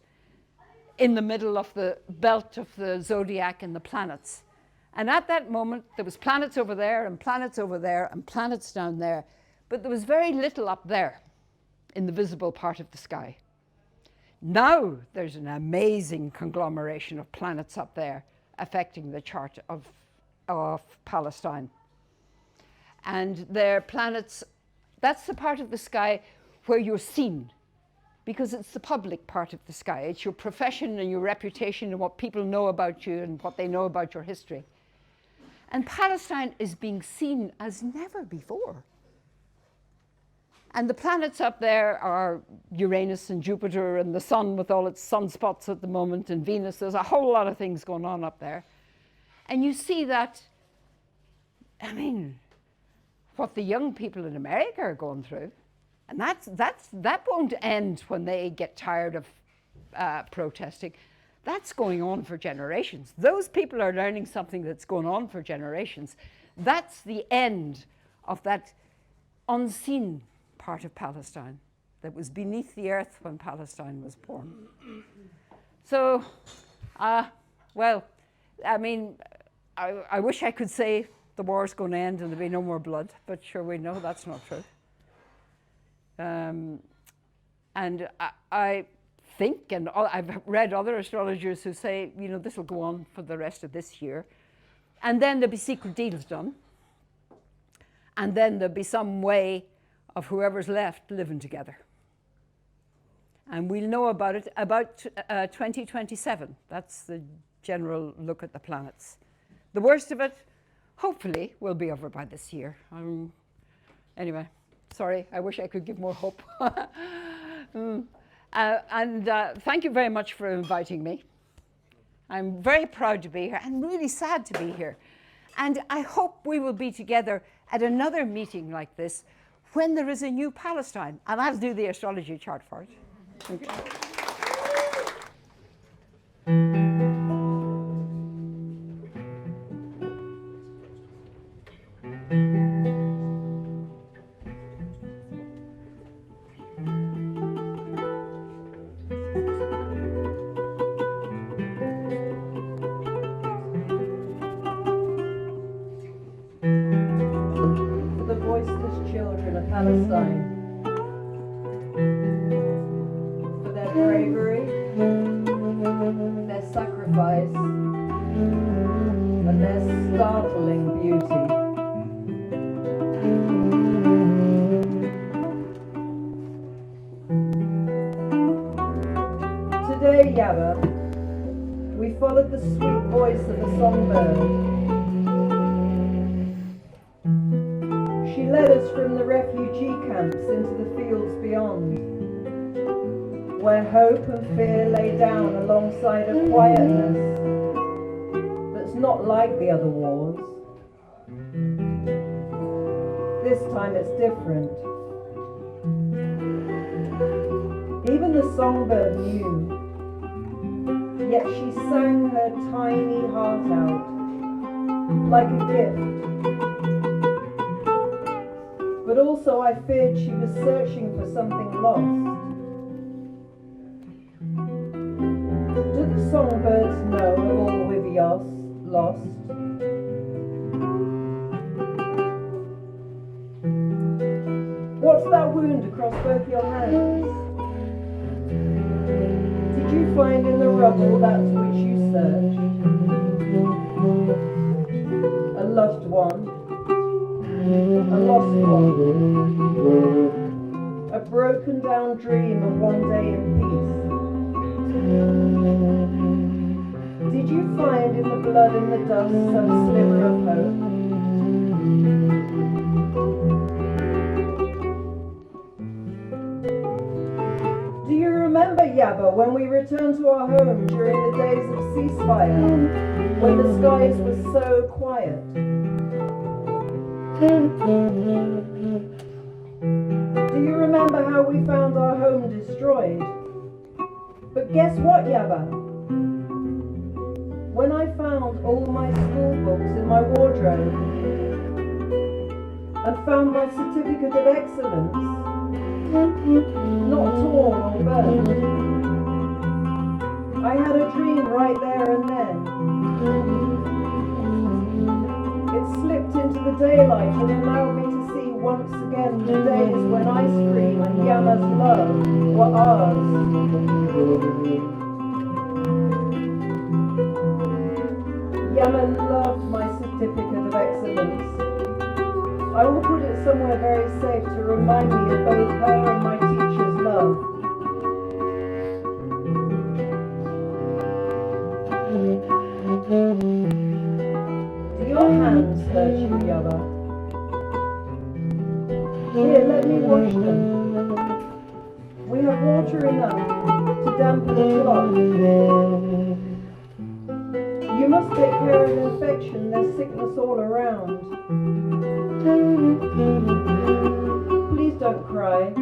Speaker 5: in the middle of the belt of the zodiac and the planets. And at that moment, there was planets over there and planets over there and planets down there, but there was very little up there in the visible part of the sky. Now there's an amazing conglomeration of planets up there affecting the chart of Palestine. And they're planets, that's the part of the sky where you're seen, because it's the public part of the sky. It's your profession and your reputation and what people know about you and what they know about your history. And Palestine is being seen as never before. And the planets up there are Uranus and Jupiter and the sun with all its sunspots at the moment, and Venus. There's a whole lot of things going on up there. And you see that, I mean, what the young people in America are going through. And that won't end when they get tired of protesting. That's going on for generations. Those people are learning something that's going on for generations. That's the end of that unseen part of Palestine that was beneath the earth when Palestine was born. So, well, I mean, I wish I could say the war's going to end and there'll be no more blood, but sure we know that's not true. And I think, and I've read other astrologers who say, you know, this will go on for the rest of this year. And then there'll be secret deals done. And then there'll be some way of whoever's left living together. And we'll know about it about 2027. That's the general look at the planets. The worst of it, hopefully, will be over by this year. Anyway, sorry, I wish I could give more hope. Thank you very much for inviting me. I'm very proud to be here and really sad to be here. And I hope we will be together at another meeting like this when there is a new Palestine. And I'll do the astrology chart for it. Thank you.
Speaker 6: Palestine, for their bravery, their sacrifice, and their startling beauty. Today, Yabba, we followed the sweet voice of the songbird. She led us from the refugee camps into the fields beyond, where hope and fear lay down alongside a quietness that's not like the other wars. This time it's different. Even the songbird knew, yet she sang her tiny heart out, like a gift. But also I feared she was searching for something lost. Do the songbirds know of all we've lost? What's that wound across both your hands? Did you find in the rubble that to which you searched? A loved one, a lost one, a broken down dream of one day in peace. Did you find in the blood and the dust some sliver of hope? Do you remember, Yaba, when we returned to our home during the days of ceasefire, when the skies were so quiet? Do you remember how we found our home destroyed? But guess what, Yaba? When I found all my school books in my wardrobe and found my certificate of excellence, not torn or burned, I had a dream right there and then. It slipped into the daylight and allowed me to see once again the days when ice cream and Yama's love were ours. Yama loved my certificate of excellence. I will put it somewhere very safe to remind me of both her and my teacher's love. Do your hands hurt you, Yaba? Here, let me wash them. We have water enough to dampen the cloth. You must take care of infection, there's sickness all around. Please don't cry.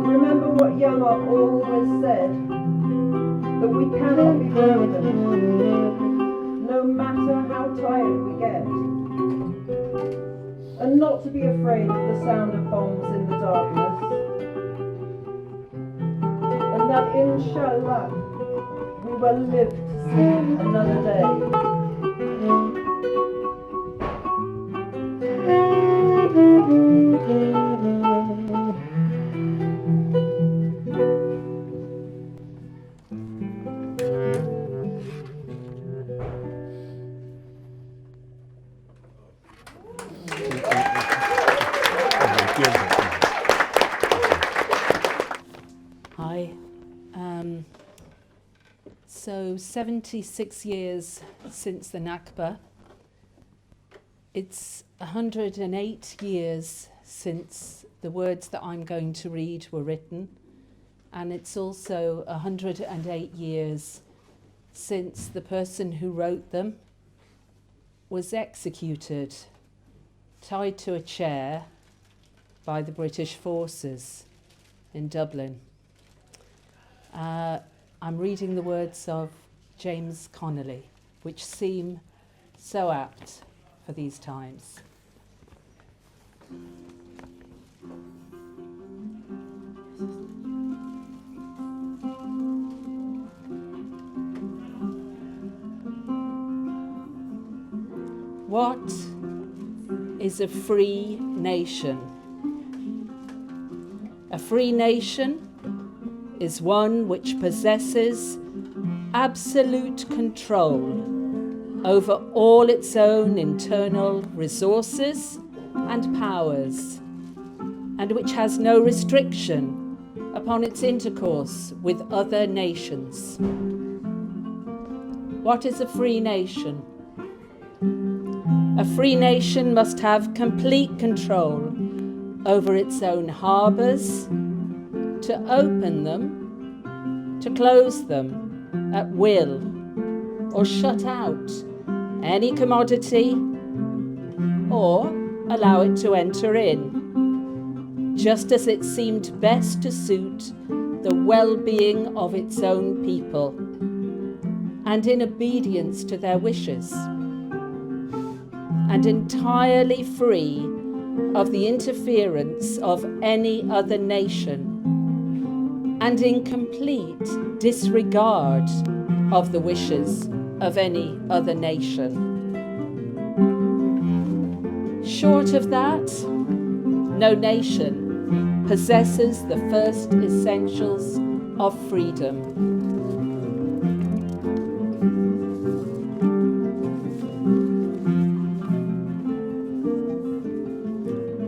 Speaker 6: Remember what Yama always said, that we cannot be broken, no matter how tired we get. And not to be afraid of the sound of bombs in the darkness. And that inshallah, we will live to see another day.
Speaker 7: Hi. So 76 years since the Nakba. It's 108 years since the words that I'm going to read were written. And it's also 108 years since the person who wrote them was executed, tied to a chair by the British forces in Dublin. I'm reading the words of James Connolly, which seem so apt for these times. What is a free nation? A free nation is one which possesses absolute control over all its own internal resources and powers, and which has no restriction upon its intercourse with other nations. What is a free nation? A free nation must have complete control over its own harbours, to open them, to close them at will, or shut out any commodity, or allow it to enter in, just as it seemed best to suit the well-being of its own people, and in obedience to their wishes, and entirely free of the interference of any other nation, and in complete disregard of the wishes of any other nation. Short of that, no nation possesses the first essentials of freedom.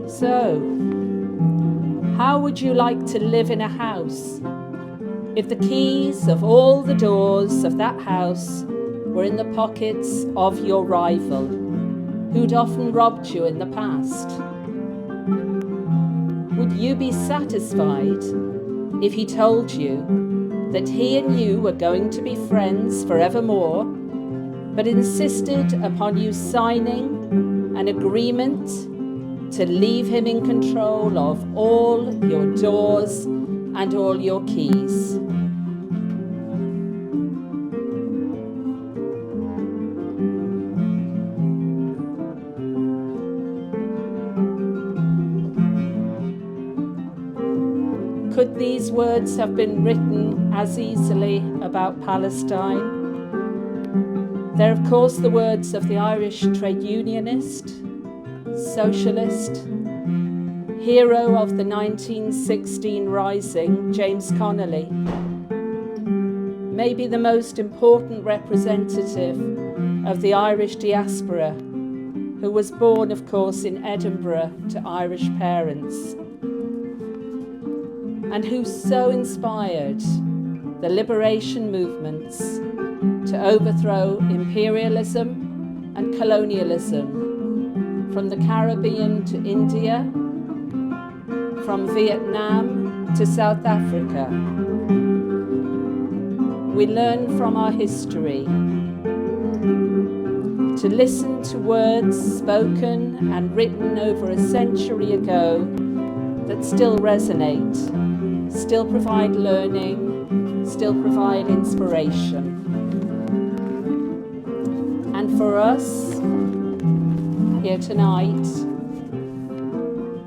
Speaker 7: So, how would you like to live in a house if the keys of all the doors of that house were in the pockets of your rival, who'd often robbed you in the past? Would you be satisfied if he told you that he and you were going to be friends forevermore, but insisted upon you signing an agreement to leave him in control of all your doors and all your keys? Could these words have been written as easily about Palestine? They're of course the words of the Irish trade unionist, socialist, hero of the 1916 Rising, James Connolly, maybe the most important representative of the Irish diaspora, who was born, of course, in Edinburgh to Irish parents, and who so inspired the liberation movements to overthrow imperialism and colonialism from the Caribbean to India, from Vietnam to South Africa. We learn from our history to listen to words spoken and written over a century ago that still resonate, still provide learning, still provide inspiration. And for us, here tonight,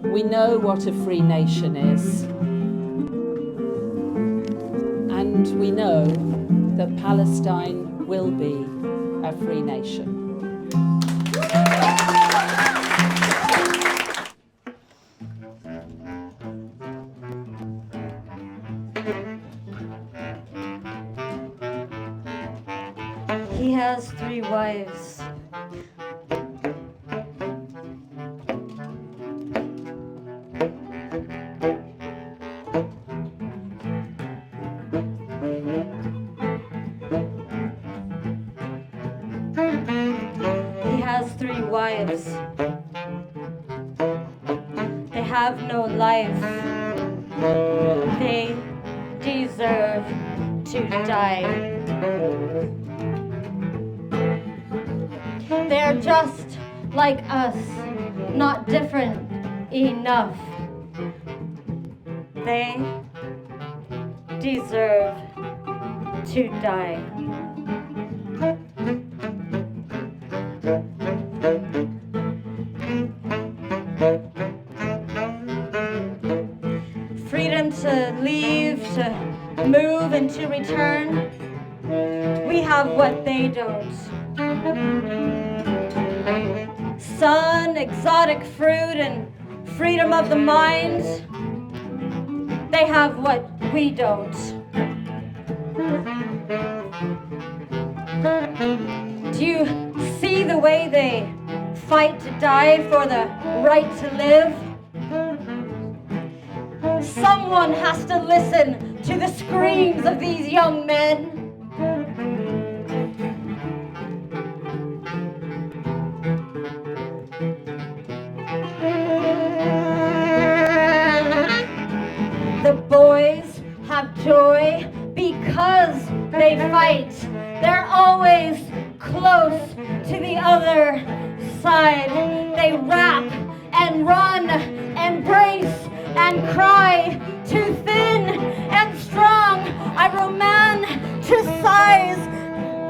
Speaker 7: we know what a free nation is. And we know that Palestine will be a free nation.
Speaker 8: He has 3 wives. He has 3 wives. They have no life. They deserve to die. They're just like us, not different enough. They deserve to die. Freedom to leave, to move, and to return. We have what they don't. Sun, exotic fruit, and freedom of the mind. They have what we don't. Do you see the way they fight to die for the right to live? Someone has to listen to the screams of these young men. The boys have joy because they fight. They're always close to the other side. They rap and run, embrace and cry, too thin and strong. I romanticize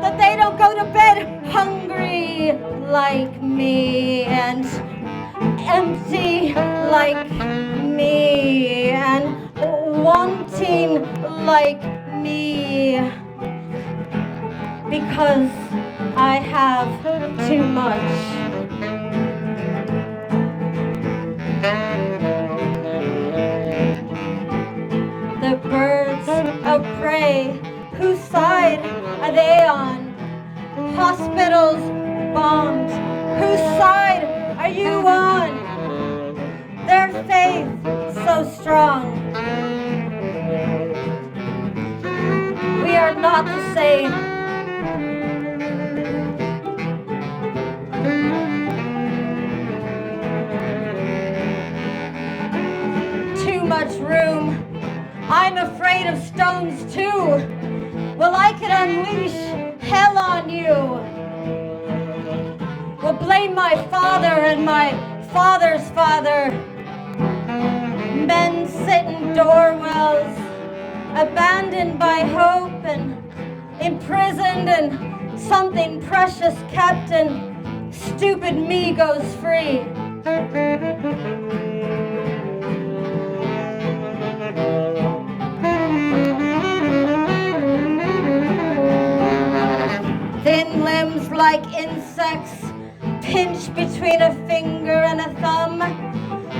Speaker 8: that they don't go to bed hungry like me and empty like me and wanting like me, because I have too much. strong. We are not the same. Too much room. I'm afraid of stones too. Well, I could unleash hell on you. Well, blame my father and my father's father. Men sit in doorwells, abandoned by hope and imprisoned, and something precious kept, and stupid me goes free. Thin limbs like insects, pinched between a finger and a thumb,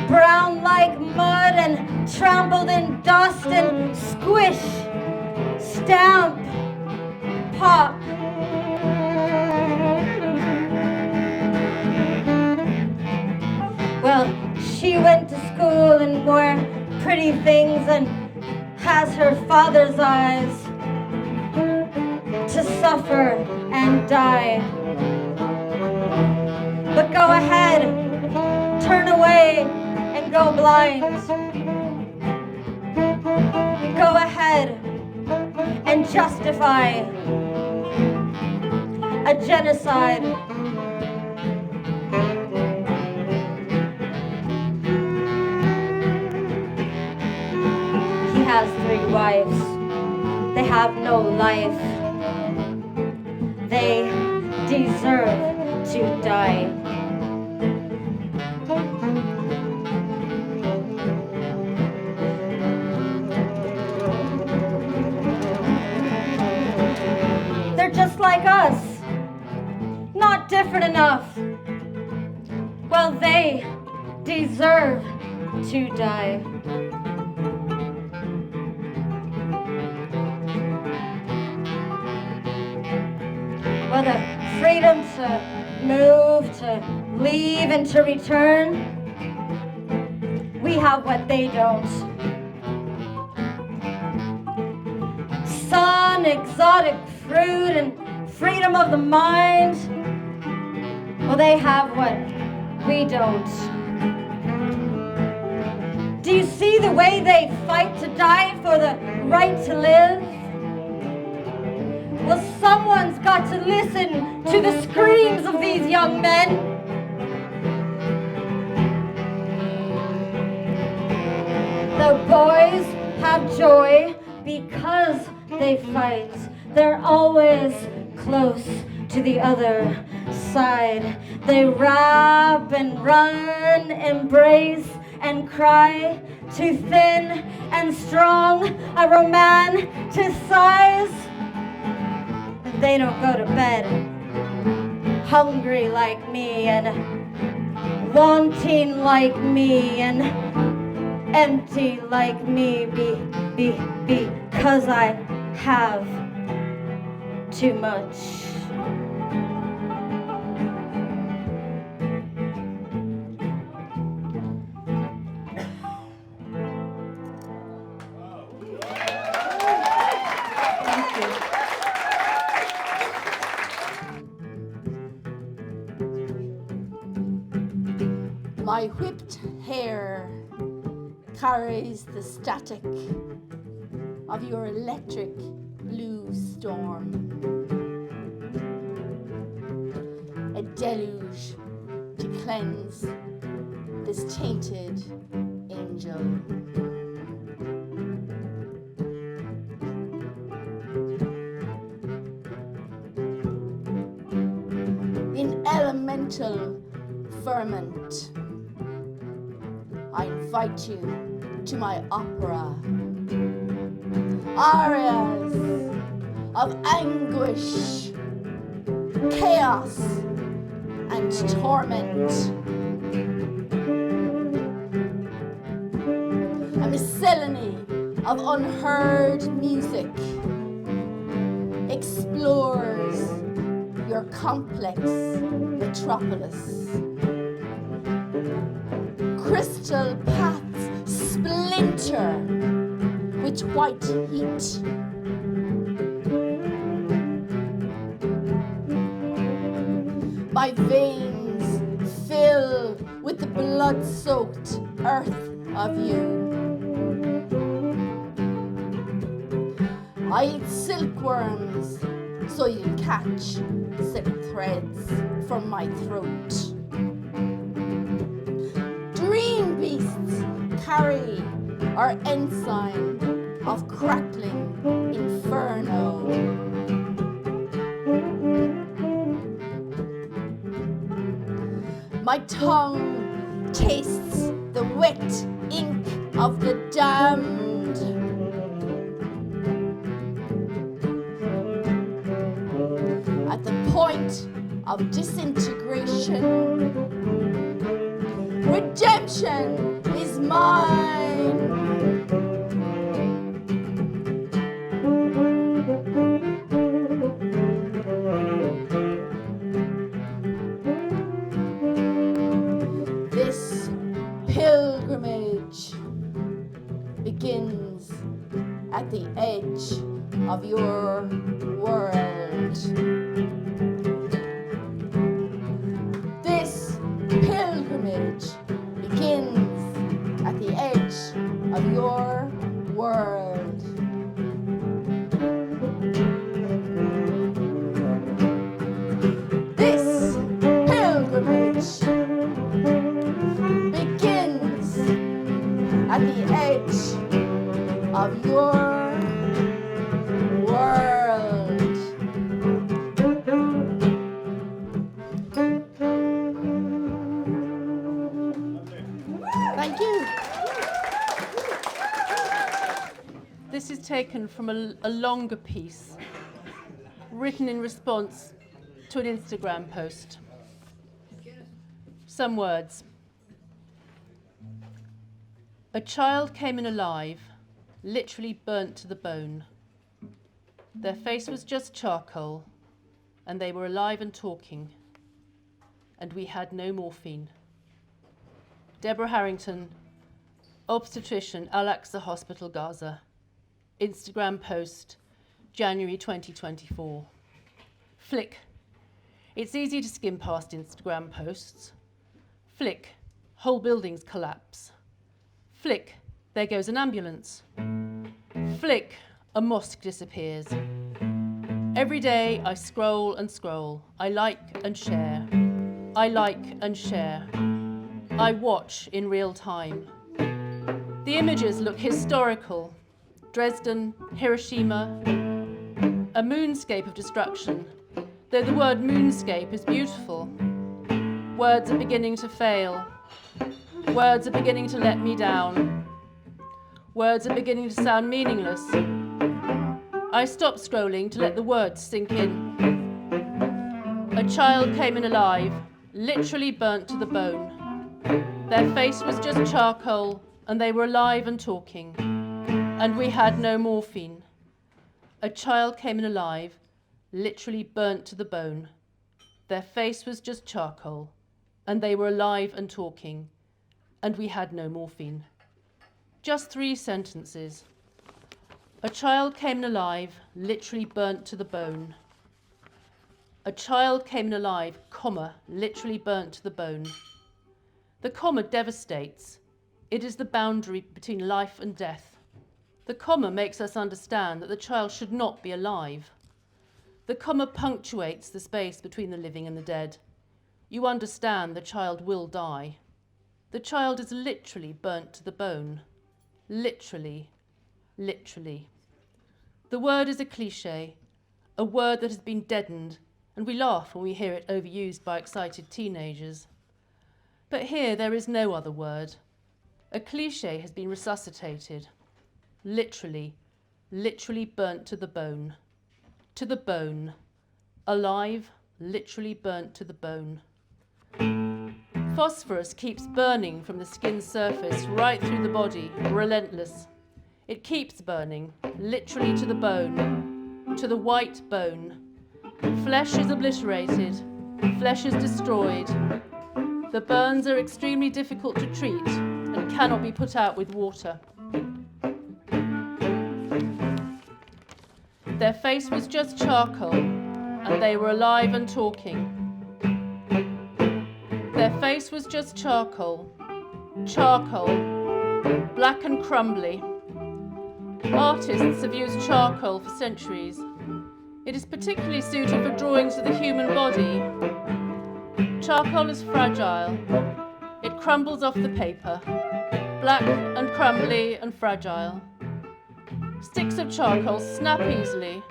Speaker 8: brown like mud and trampled in dust, and squish, stamp, pop. Well, she went to school and wore pretty things and has her father's eyes to suffer and die. But go ahead, turn away and go blind. Go ahead and justify a genocide. He has 3 wives. They have no life. They deserve to die. They're just like us, not different enough. Well, they deserve to die. Well, the freedom to move, to leave, and to return, we have what they don't. Sun, exotic fruit, and freedom of the mind, well, they have what we don't. Do you see the way they fight to die for the right to live? Well, someone's got to listen to the screams of these young men. The boys have joy because they fight. They're always close to the other side. They wrap and run, embrace and cry, too thin and strong, a romanticize. They don't go to bed hungry like me, and wanting like me, and empty like me, because I have too much.
Speaker 7: My whipped hair carries the static of your electric blue storm. A deluge to cleanse this tainted angel. In elemental ferment, I invite you to my opera. Arias of anguish, chaos, and torment. A miscellany of unheard music explores your complex metropolis. Crystal paths splint glitter with white heat. My veins fill with the blood-soaked earth of you. I eat silkworms so you catch silk threads from my throat. Dream beasts carry our ensign of crackling inferno. My tongue tastes the wet ink of the damned. At the point of disintegration, redemption is mine. This pilgrimage begins at the edge of your world. This pilgrimage begins at the edge of your world. This pilgrimage begins at the edge of your world. Thank you.
Speaker 9: This is taken from a longer piece written in response to an Instagram post. Some words. A child came in alive, literally burnt to the bone. Their face was just charcoal, and they were alive and talking, and we had no morphine. Deborah Harrington, obstetrician, Al-Aqsa Hospital, Gaza. Instagram post, January 2024. Flick. It's easy to skim past Instagram posts. Flick. Whole buildings collapse. Flick. There goes an ambulance. Flick. A mosque disappears. Every day I scroll and scroll. I like and share. I like and share. I watch in real time. The images look historical. Dresden, Hiroshima, a moonscape of destruction. Though the word moonscape is beautiful. Words are beginning to fail. Words are beginning to let me down. Words are beginning to sound meaningless. I stopped scrolling to let the words sink in. A child came in alive, literally burnt to the bone. Their face was just charcoal, and they were alive and talking. And we had no morphine. A child came in alive, literally burnt to the bone. Their face was just charcoal, and they were alive and talking. And we had no morphine. Just 3 sentences. A child came in alive, literally burnt to the bone. A child came in alive, comma, literally burnt to the bone. The comma devastates. It is the boundary between life and death. The comma makes us understand that the child should not be alive. The comma punctuates the space between the living and the dead. You understand the child will die. The child is literally burnt to the bone. Literally, literally. The word is a cliché, a word that has been deadened, and we laugh when we hear it overused by excited teenagers. But here there is no other word. A cliché has been resuscitated. Literally, literally burnt to the bone. To the bone. Alive, literally burnt to the bone. Phosphorus keeps burning from the skin's surface right through the body, relentless. It keeps burning, literally to the bone, to the white bone. Flesh is obliterated, flesh is destroyed. The burns are extremely difficult to treat and cannot be put out with water. Their face was just charcoal, and they were alive and talking. Their face was just charcoal, black and crumbly. Artists have used charcoal for centuries. It is particularly suited for drawings of the human body. Charcoal is fragile. It crumbles off the paper, black and crumbly and fragile. Sticks of charcoal snap easily.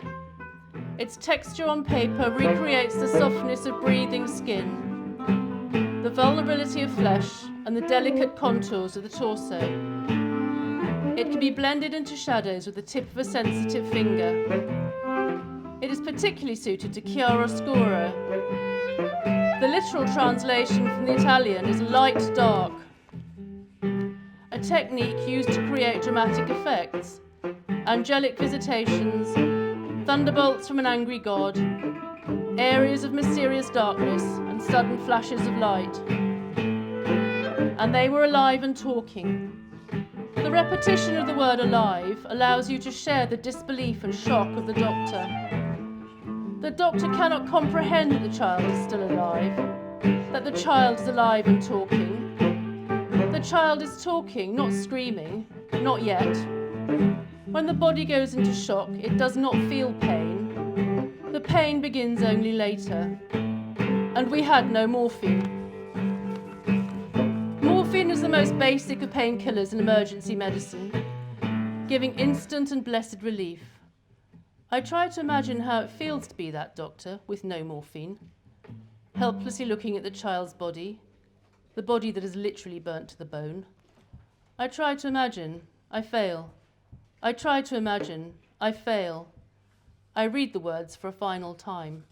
Speaker 9: Its texture on paper recreates the softness of breathing skin, the vulnerability of flesh, and the delicate contours of the torso. It can be blended into shadows with the tip of a sensitive finger. It is particularly suited to chiaroscuro. The literal translation from the Italian is light-dark, a technique used to create dramatic effects, angelic visitations, thunderbolts from an angry god, areas of mysterious darkness, and sudden flashes of light. And they were alive and talking. The repetition of the word alive allows you to share the disbelief and shock of the doctor. The doctor cannot comprehend that the child is still alive, that the child is alive and talking. The child is talking, not screaming, not yet. When the body goes into shock, it does not feel pain. The pain begins only later. And we had no morphine. Morphine is the most basic of painkillers in emergency medicine, giving instant and blessed relief. I try to imagine how it feels to be that doctor with no morphine, helplessly looking at the child's body, the body that is literally burnt to the bone. I try to imagine, I fail. I try to imagine, I fail. I read the words for a final time.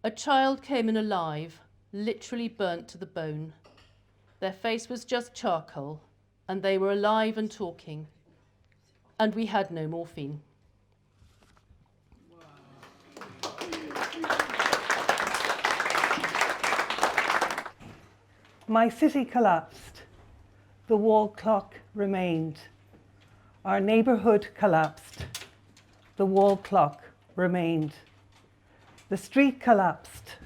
Speaker 9: A child came in alive, literally burnt to the bone. Their face was just charcoal, and they were alive and talking. And we had no morphine.
Speaker 10: My city collapsed. The wall clock remained. Our neighbourhood collapsed. The wall clock remained. The street collapsed.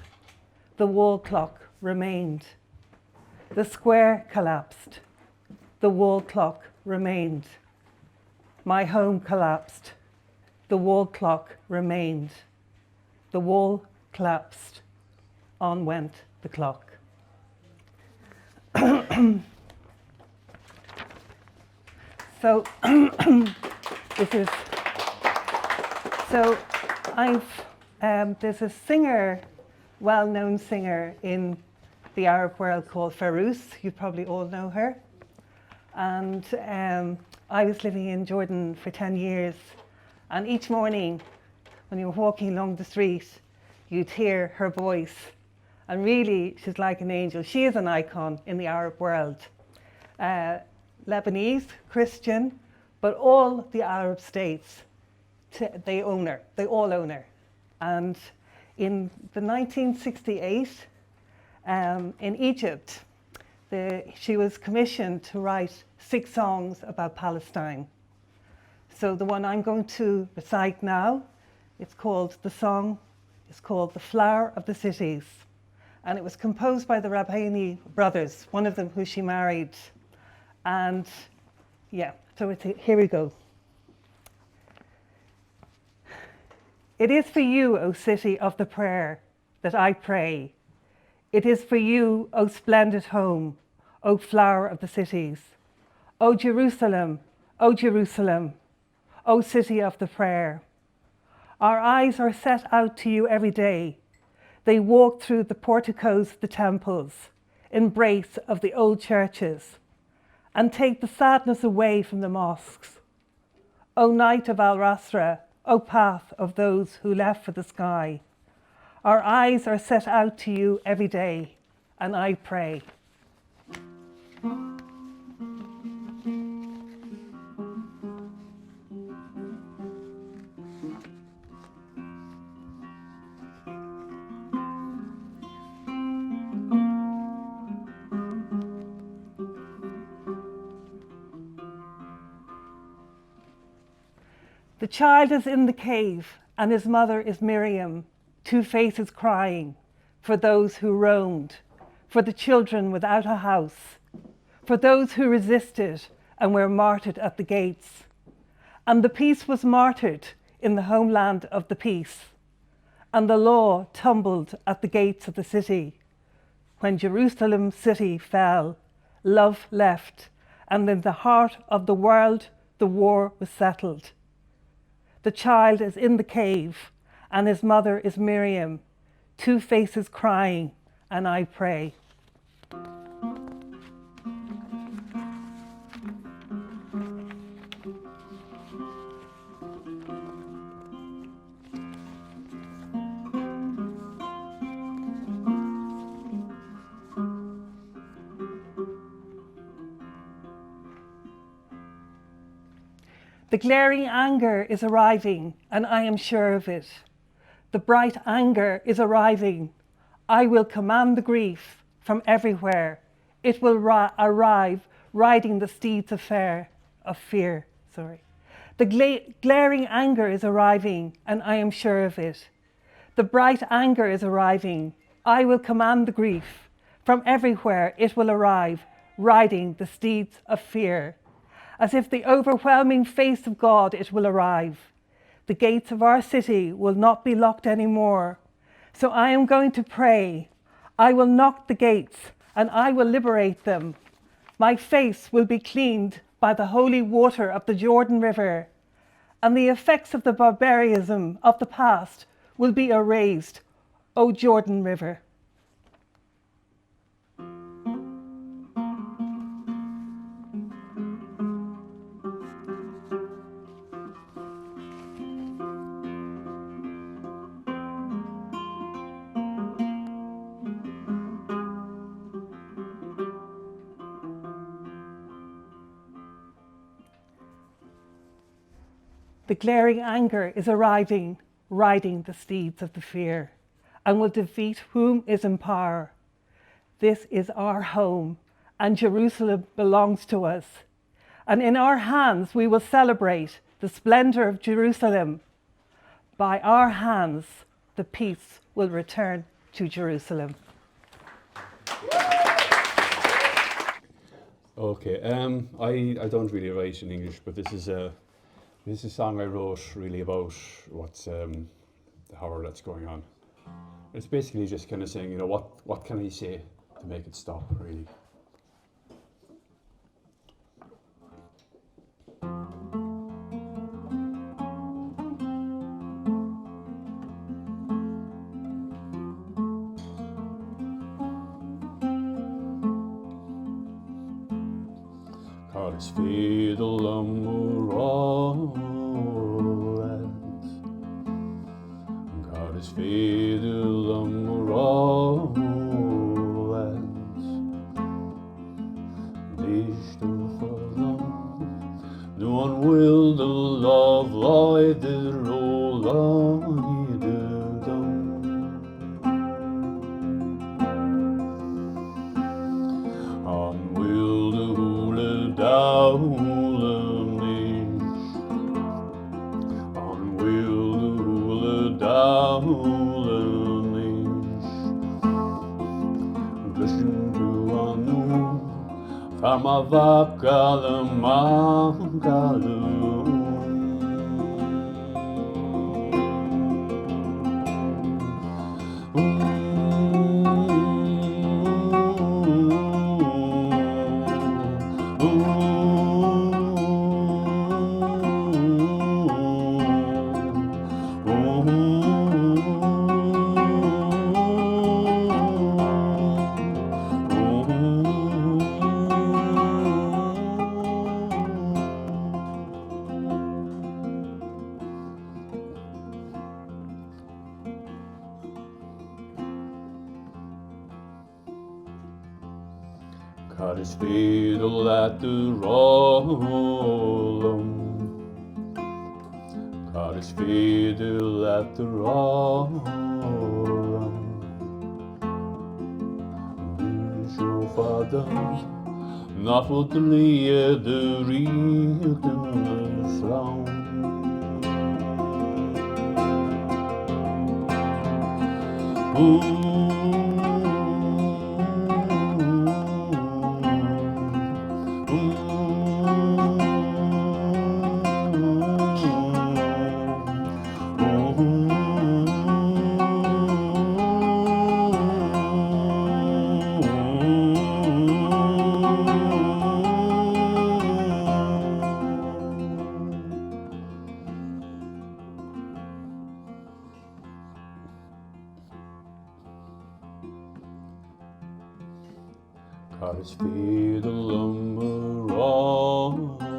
Speaker 10: The wall clock remained. The square collapsed. The wall clock remained. My home collapsed. The wall clock remained. The wall collapsed. On went the clock. So there's a singer, well-known singer in the Arab world called Furniss. You probably all know her. And I was living in Jordan for 10 years. And each morning, when you were walking along the street, you'd hear her voice. And really, she's like an angel. She is an icon in the Arab world. Lebanese, Christian, but all the Arab states, they own her. They all own her. And in the 1968, in Egypt, she was commissioned to write 6 songs about Palestine. So the one I'm going to recite now, it's called The Flower of the Cities. And it was composed by the Rabbani brothers, one of them who she married. And yeah, so here we go. It is for you, O city of the prayer, that I pray. It is for you, O splendid home, O flower of the cities. O Jerusalem, O Jerusalem, O city of the prayer. Our eyes are set out to you every day. They walk through the porticos of the temples, embrace of the old churches, and take the sadness away from the mosques. O night of Al-Rasra, O path of those who left for the sky. Our eyes are set out to you every day, and I pray. The child is in the cave, and his mother is Miriam, two faces crying, for those who roamed, for the children without a house, for those who resisted and were martyred at the gates. And the peace was martyred in the homeland of the peace, and the law tumbled at the gates of the city. When Jerusalem city fell, love left, and in the heart of the world the war was settled. The child is in the cave, and his mother is Miriam, two faces crying, and I pray. The glaring anger is arriving, and I am sure of it. The bright anger is arriving. I will command the grief from everywhere. It will arrive riding the steeds of fear. The glaring anger is arriving, and I am sure of it. The bright anger is arriving. I will command the grief from everywhere. It will arrive riding the steeds of fear. As if the overwhelming face of God, it will arrive. The gates of our city will not be locked anymore. So I am going to pray. I will knock the gates and I will liberate them. My face will be cleaned by the holy water of the Jordan River, and the effects of the barbarism of the past will be erased, O Jordan River. The glaring anger is arriving, riding the steeds of the fear, and will defeat whom is in power. This is our home, and Jerusalem belongs to us. And in our hands we will celebrate the splendor of Jerusalem. By our hands, the peace will return to Jerusalem.
Speaker 11: Okay, I don't really write in English, but this is a song I wrote really about what's the horror that's going on. It's basically just kind of saying, you know, what can I say to make it stop, really. Cards fiddle Cards fiddle no one will the love lie the roll on the down. On will the hula down. On will the hula down. Glisten to anu. Farma vakala mangalu. Caught his fiddle at the rollum. Caught his fiddle at the rollum. Show father, not what the leer the real to the sound. Cars feed the lumber on.